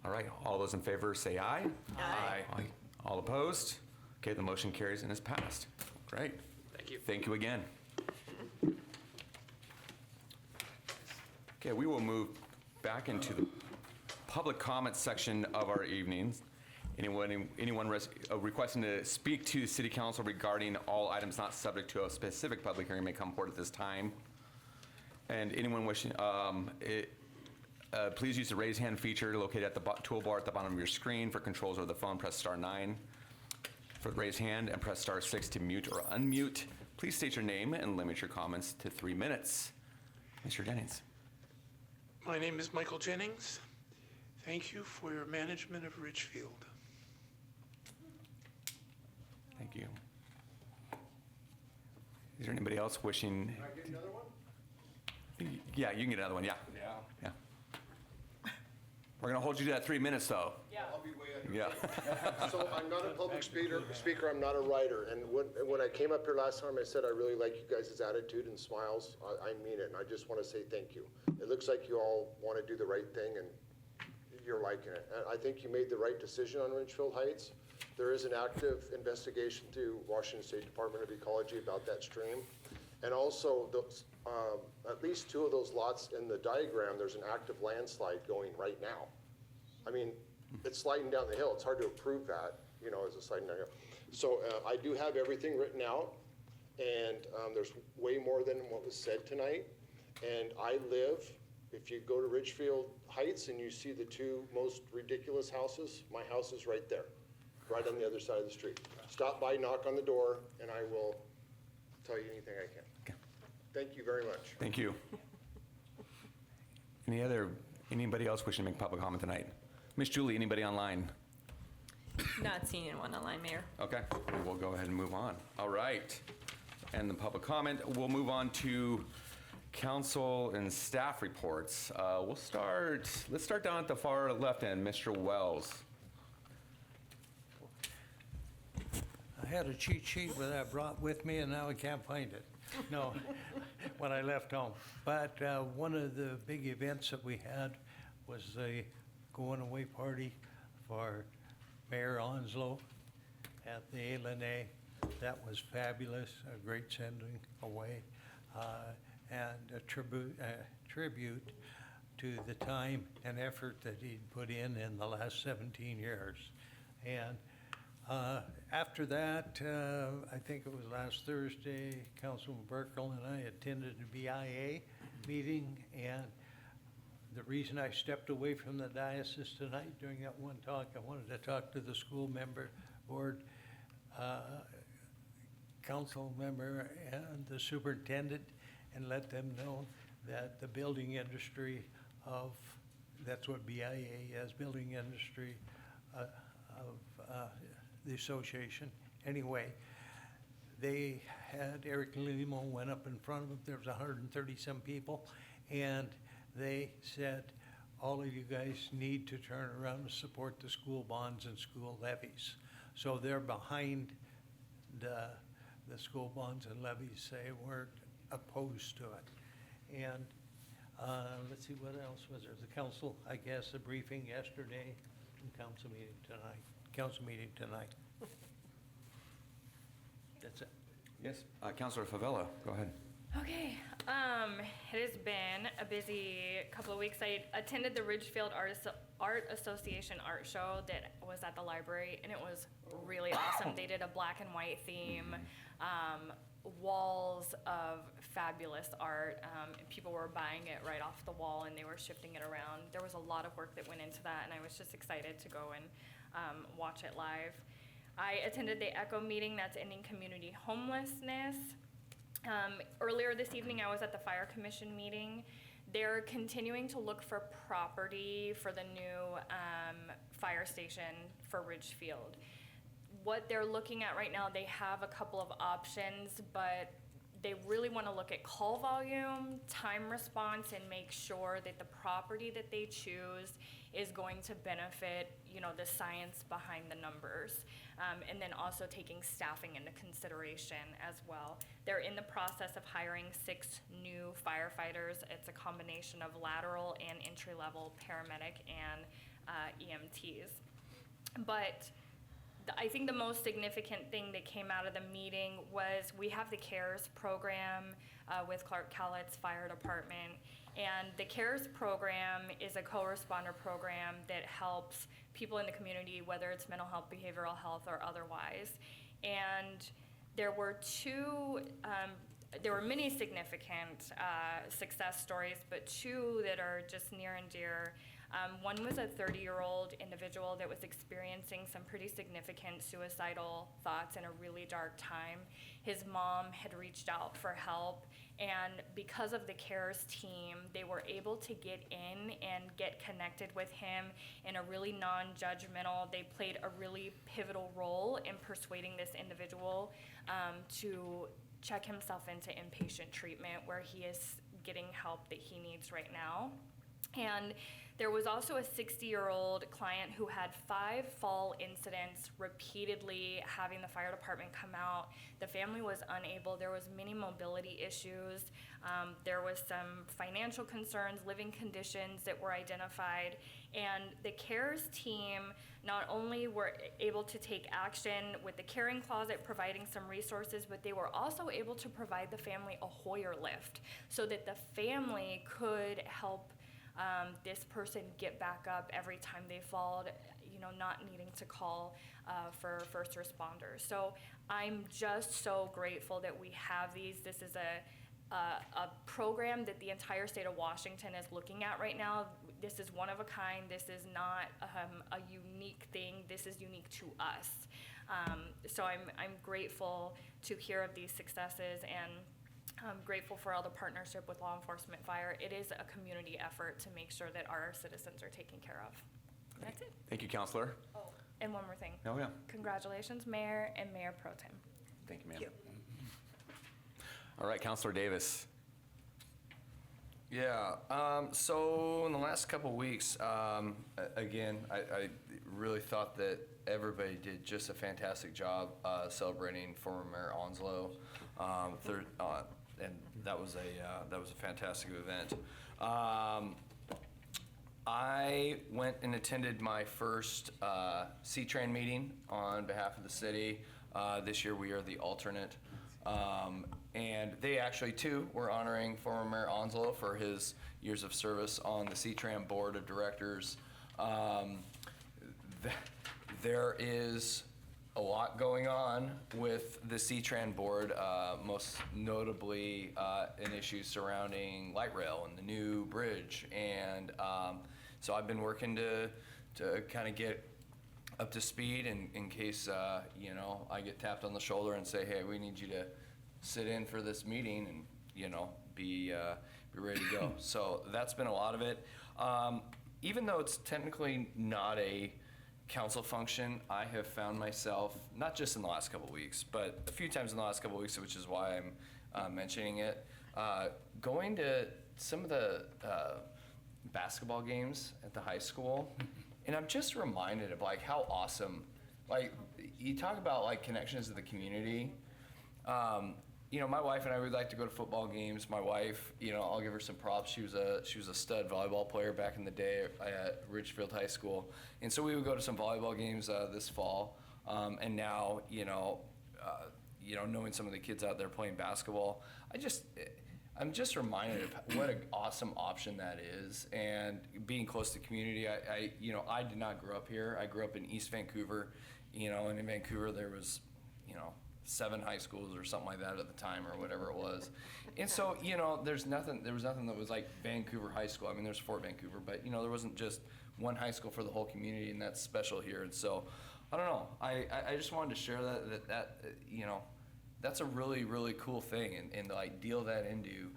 All right, all those in favor say aye. Aye. All opposed? Okay, the motion carries and is passed. Great. Thank you. Thank you again. Okay, we will move back into the public comment section of our evenings. Anyone requesting to speak to the City Council regarding all items not subject to a specific public hearing may come forward at this time. And anyone wishing, please use the raise hand feature located at the toolbar at the bottom of your screen. For controls over the phone, press *9 for the raise hand and press *6 to mute or unmute. Please state your name and limit your comments to 3 minutes. Mr. Jennings. My name is Michael Jennings. Thank you for your management of Ridgefield. Thank you. Is there anybody else wishing? Can I get another one? Yeah, you can get another one, yeah. Yeah. We're gonna hold you to that 3 minutes, though. Yeah. I'll be way under. Yeah. So I'm not a public speaker, I'm not a writer, and when I came up here last time, I said I really like you guys' attitude and smiles. I mean it, and I just want to say thank you. It looks like you all want to do the right thing, and you're liking it. And I think you made the right decision on Ridgefield Heights. There is an active investigation through Washington State Department of Ecology about that stream. And also, those, at least 2 of those lots in the diagram, there's an active landslide going right now. I mean, it's sliding down the hill. It's hard to approve that, as a sliding down the hill. So I do have everything written out, and there's way more than what was said tonight. And I live, if you go to Ridgefield Heights and you see the 2 most ridiculous houses, my house is right there, right on the other side of the street. Stop by, knock on the door, and I will tell you anything I can. Okay. Thank you very much. Thank you. Anybody else wishing to make public comment tonight? Miss Julie, anybody online? Not seeing anyone online, Mayor. Okay, we'll go ahead and move on. All right, and the public comment. We'll move on to council and staff reports. Let's start down at the far left end, Mr. Wells. I had a cheat sheet that I brought with me, and now I can't find it. No, when I left home. But one of the big events that we had was the going-away party for Mayor Onslow at the A. That was fabulous, a great sending away, and a tribute to the time and effort that he'd put in the last 17 years. And after that, I think it was last Thursday, Councilman Burkle and I attended a BIA meeting, and the reason I stepped away from the diocese tonight during that one talk, I wanted to talk to the school member board, council member, and the superintendent, and let them know that the building industry of that's what BIA is, Building Industry of the association. Anyway, they had, Eric Limo went up in front of them, there was 130-some people, and they said, all of you guys need to turn around and support the school bonds and school levies. So they're behind the school bonds and levies. They weren't opposed to it. And let's see, what else was there? The council, I guess, a briefing yesterday, and council meeting tonight. That's it. Yes, Councilor Favela, go ahead. Okay, it has been a busy couple of weeks. I attended the Ridgefield Art Association art show that was at the library, and it was really awesome. They did a black and white theme, walls of fabulous art, and people were buying it right off the wall, and they were shifting it around. There was a lot of work that went into that, and I was just excited to go and watch it live. I attended the ECHO meeting that's ending community homelessness. Earlier this evening, I was at the Fire Commission meeting. They're continuing to look for property for the new fire station for Ridgefield. What they're looking at right now, they have a couple of options, but they really want to look at call volume, time response, and make sure that the property that they choose is going to benefit, the science behind the numbers, and then also taking staffing into consideration as well. They're in the process of hiring 6 new firefighters. It's a combination of lateral and entry-level paramedic and EMTs. But I think the most significant thing that came out of the meeting was we have the CARES program with Clark Cowlitz Fire Department. And the CARES program is a co-responder program that helps people in the community, whether it's mental health, behavioral health, or otherwise. And there were many significant success stories, but 2 that are just near and dear. One was a 30-year-old individual that was experiencing some pretty significant suicidal thoughts in a really dark time. His mom had reached out for help, and because of the CARES team, they were able to get in and get connected with him in a really non-judgmental. They played a really pivotal role in persuading this individual to check himself into inpatient treatment, where he is getting help that he needs right now. And there was also a 60-year-old client who had 5 fall incidents, repeatedly having the fire department come out. The family was unable. There was many mobility issues. There was some financial concerns, living conditions that were identified. And the CARES team not only were able to take action with the caring closet, providing some resources, but they were also able to provide the family a Hoyer lift so that the family could help this person get back up every time they fall, not needing to call for first responders. So I'm just so grateful that we have these. This is a program that the entire state of Washington is looking at right now. This is one of a kind. This is not a unique thing. This is unique to us. So I'm grateful to hear of these successes, and I'm grateful for all the partnership with law enforcement, fire. It is a community effort to make sure that our citizens are taken care of. That's it. Thank you, Counselor. Oh, and one more thing. Oh, yeah. Congratulations, Mayor and Mayor Pro Tem. Thank you, ma'am. All right, Counselor Davis. Yeah, so in the last couple of weeks, again, I really thought that everybody did just a fantastic job celebrating former Mayor Onslow. And that was a fantastic event. I went and attended my first C-Tran meeting on behalf of the city. This year we are the alternate. And they actually, too, were honoring former Mayor Onslow for his years of service on the C-Tran Board of Directors. There is a lot going on with the C-Tran board, most notably an issue surrounding light rail and the new bridge. And so I've been working to kind of get up to speed in case, I get tapped on the shoulder and say, hey, we need you to sit in for this meeting and, be ready to go. So that's been a lot of it. even though it's technically not a council function, I have found myself, not just in the last couple of weeks, but a few times in the last couple of weeks, which is why I'm mentioning it, going to some of the basketball games at the high school, and I'm just reminded of like how awesome, like you talk about like connections to the community. You know, my wife and I would like to go to football games. My wife, you know, I'll give her some props. She was a stud volleyball player back in the day at Ridgefield High School, and so we would go to some volleyball games this fall. And now, knowing some of the kids out there playing basketball, I'm just reminded of what an awesome option that is, and being close to community. I did not grow up here. I grew up in East Vancouver, and in Vancouver there was, 7 high schools or something like that at the time or whatever it was. And so, there was nothing that was like Vancouver High School. I mean, there's Fort Vancouver, but there wasn't just one high school for the whole community, and that's special here. And so, I don't know. I just wanted to share that that's a really, really cool thing, and like deal that into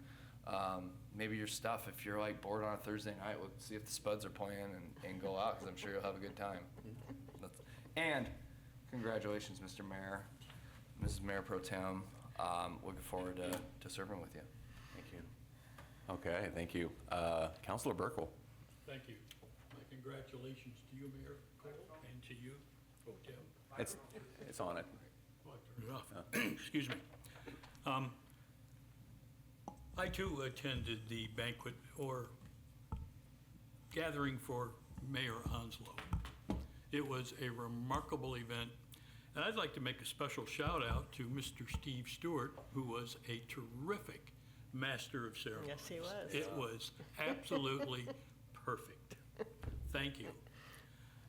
maybe your stuff. If you're like bored on a Thursday night, we'll see if the Spuds are playing and go out, because I'm sure you'll have a good time. And congratulations, Mr. Mayor, Mrs. Mayor Pro Tem. Looking forward to serving with you. Thank you. Okay, thank you. Councilor Burkle. Thank you. My congratulations to you, Mayor Cole, and to you, Pro Tem. It's on it. Excuse me. I too attended the banquet or gathering for Mayor Onslow. It was a remarkable event, and I'd like to make a special shout out to Mr. Steve Stewart, who was a terrific master of ceremonies. Yes, he was. It was absolutely perfect. Thank you.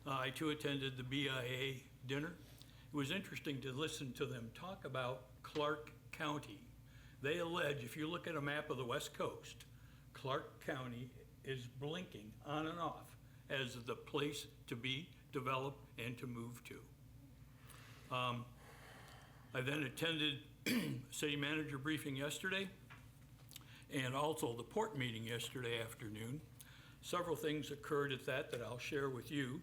I too attended the BIA dinner. It was interesting to listen to them talk about Clark County. They allege, if you look at a map of the West Coast, Clark County is blinking on and off as the place to be, develop, and to move to. I then attended city manager briefing yesterday, and also the port meeting yesterday afternoon. Several things occurred at that I'll share with you.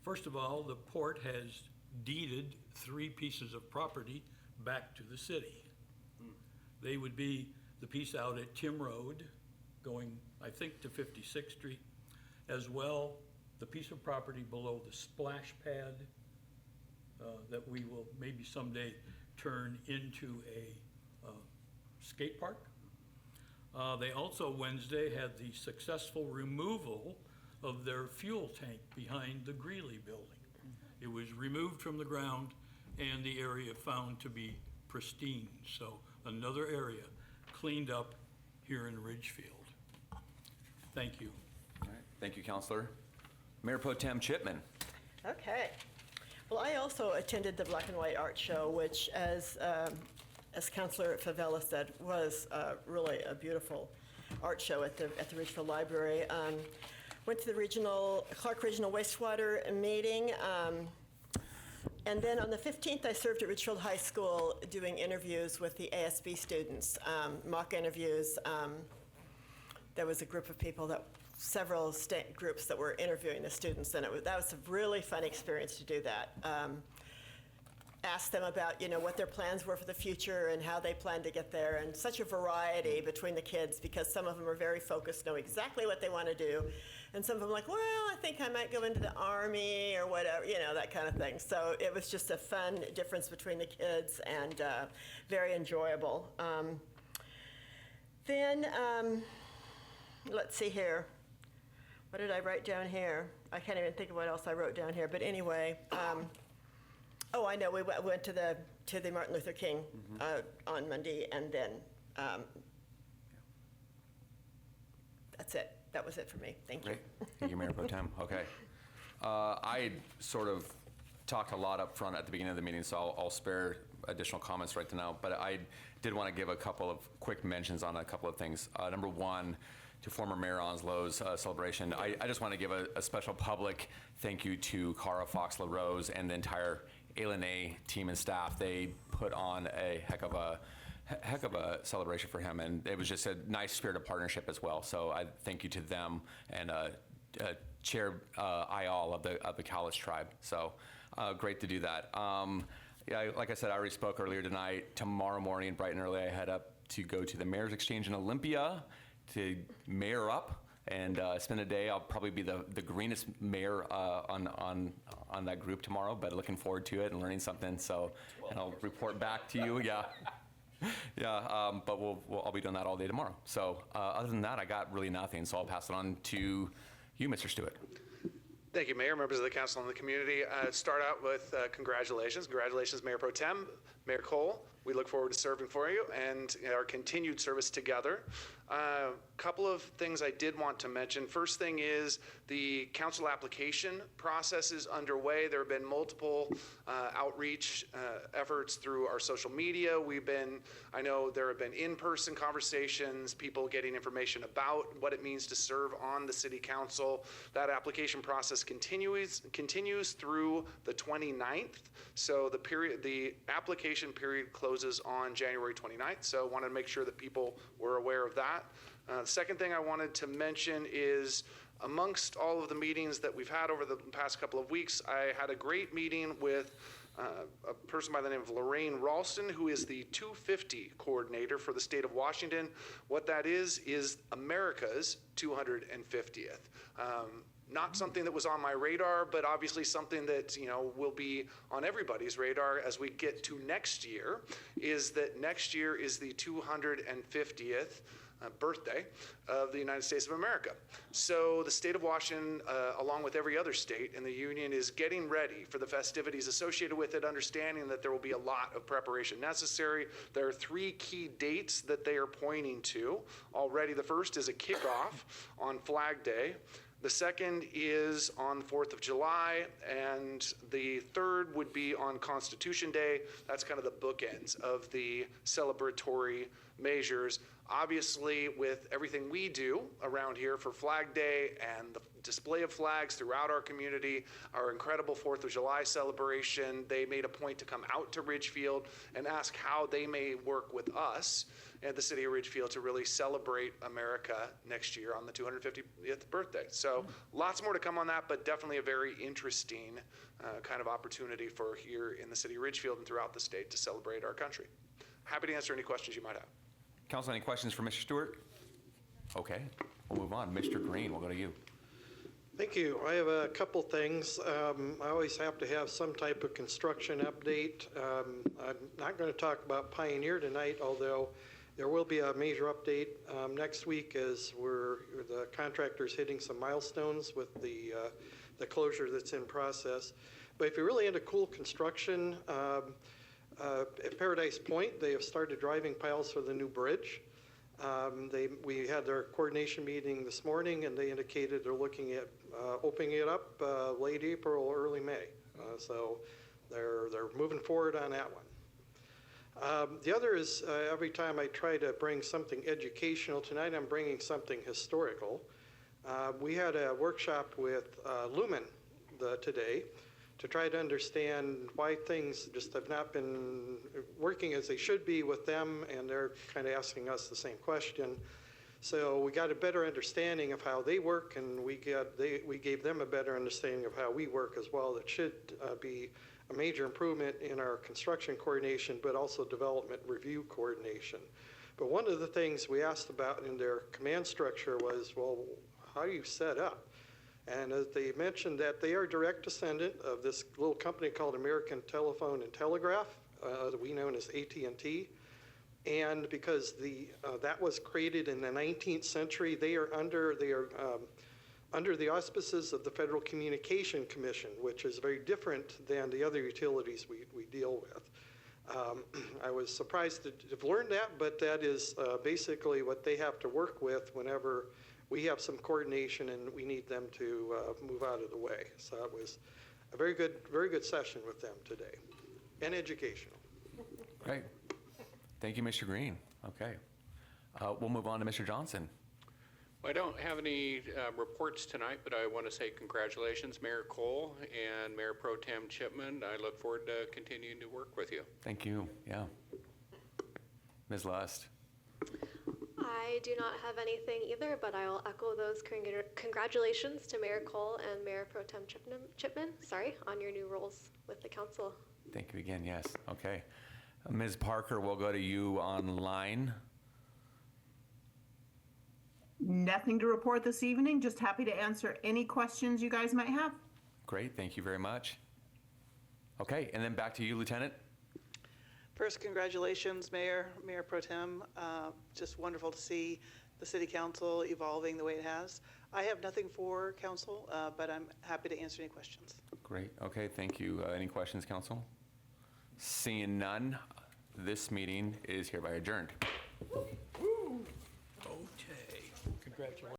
First of all, the port has deeded 3 pieces of property back to the city. They would be the piece out at Tim Road, going, I think, to 56th Street, as well the piece of property below the splash pad that we will maybe someday turn into a skate park. They also Wednesday had the successful removal of their fuel tank behind the Greeley building. It was removed from the ground and the area found to be pristine. So another area cleaned up here in Ridgefield. Thank you. All right. Thank you, Councilor. Mayor Pro Tem Chipman. Okay. Well, I also attended the Black and White Art Show, which, as Councilor Favela said, was really a beautiful art show at the Ridgefield Library. Went to the Clark Regional Wastewater meeting. And then on the 15th, I served at Ridgefield High School doing interviews with the ASB students, mock interviews. There was a group of people several groups that were interviewing the students, and that was a really fun experience to do that. Asked them about, what their plans were for the future and how they plan to get there, and such a variety between the kids, because some of them are very focused, know exactly what they want to do, and some of them are like, well, I think I might go into the Army or whatever, that kind of thing. So it was just a fun difference between the kids, and very enjoyable. Then, let's see here. What did I write down here? I can't even think of what else I wrote down here, but anyway. Oh, I know, we went to the Martin Luther King on Monday, and then that's it. That was it for me. Thank you. Great. Thank you, Mayor Pro Tem. Okay. I sort of talked a lot up front at the beginning of the meeting, so I'll spare additional comments right now, but I did want to give a couple of quick mentions on a couple of things. Number one, to former Mayor Onslow's celebration, I just want to give a special public thank you to Cara Fox LaRose and the entire A team and staff. They put on a heck of a celebration for him, and it was just a nice spirit of partnership as well. So I thank you to them, and chair Ayal of the Cowlitz tribe. So great to do that. Yeah, like I said, I already spoke earlier tonight. Tomorrow morning, bright and early, I head up to go to the Mayor's Exchange in Olympia to mayor up and spend a day. I'll probably be the greenest mayor on that group tomorrow, but looking forward to it and learning something. So, and I'll report back to you. Yeah. Yeah, but I'll be doing that all day tomorrow. So other than that, I got really nothing. So I'll pass it on to you, Mr. Stewart. Thank you, Mayor, members of the council and the community. Start out with congratulations. Congratulations, Mayor Pro Tem, Mayor Cole. We look forward to serving for you and our continued service together. A couple of things I did want to mention. First thing is the council application process is underway. There have been multiple outreach efforts through our social media. I know there have been in-person conversations, people getting information about what it means to serve on the city council. That application process continues through the 29th. So the application period closes on January 29th. So wanted to make sure that people were aware of that. The second thing I wanted to mention is amongst all of the meetings that we've had over the past couple of weeks, I had a great meeting with a person by the name of Lorraine Ralston, who is the 250 coordinator for the state of Washington. What that is America's 250th. Not something that was on my radar, but obviously something that will be on everybody's radar as we get to next year, is that next year is the 250th birthday of the United States of America. So the state of Washington, along with every other state in the union, is getting ready for the festivities associated with it, understanding that there will be a lot of preparation necessary. There are 3 key dates that they are pointing to already. The first is a kickoff on Flag Day. The second is on the 4th of July, and the third would be on Constitution Day. That's kind of the bookends of the celebratory measures. Obviously, with everything we do around here for Flag Day and the display of flags throughout our community, our incredible 4th of July celebration, they made a point to come out to Ridgefield and ask how they may work with us at the city of Ridgefield to really celebrate America next year on the 250th birthday. So lots more to come on that, but definitely a very interesting kind of opportunity for here in the city of Ridgefield and throughout the state to celebrate our country. Happy to answer any questions you might have. Council, any questions for Mr. Stewart? Okay, we'll move on. Mr. Green, we'll go to you. Thank you. I have a couple things. I always have to have some type of construction update. I'm not going to talk about Pioneer tonight, although there will be a major update next week as the contractor's hitting some milestones with the closure that's in process. But if you're really into cool construction, at Paradise Point, they have started driving piles for the new bridge. We had their coordination meeting this morning, and they indicated they're looking at opening it up late April, early May. So they're moving forward on that one. The other is every time I try to bring something educational, tonight I'm bringing something historical. We had a workshop with Lumen today to try to understand why things just have not been working as they should be with them, and they're kind of asking us the same question. So we got a better understanding of how they work, and we gave them a better understanding of how we work as well. That should be a major improvement in our construction coordination, but also development review coordination. But one of the things we asked about in their command structure was, well, how do you set up? And they mentioned that they are direct descendant of this little company called American Telephone and Telegraph, that we know as AT&T. And because that was created in the 19th century, they are under the auspices of the Federal Communication Commission, which is very different than the other utilities we deal with. I was surprised to have learned that, but that is basically what they have to work with whenever we have some coordination and we need them to move out of the way. So it was a very good session with them today, and educational. Great. Thank you, Mr. Green. Okay. We'll move on to Mr. Johnson. Well, I don't have any reports tonight, but I want to say congratulations, Mayor Cole and Mayor Pro Tem Chipman. I look forward to continuing to work with you. Thank you. Yeah. Ms. Lust. I do not have anything either, but I'll echo those congratulations to Mayor Cole and Mayor Pro Tem Chipman, on your new roles with the council. Thank you again, yes, okay. Ms. Parker, we'll go to you online. Nothing to report this evening, just happy to answer any questions you guys might have. Great, thank you very much. Okay, and then back to you, Lieutenant. First, congratulations, Mayor Pro Tem. Just wonderful to see the City Council evolving the way it has. I have nothing for council, but I'm happy to answer any questions. Great, okay, thank you. Any questions, council? Seeing none, this meeting is hereby adjourned. Okay. Congratulations.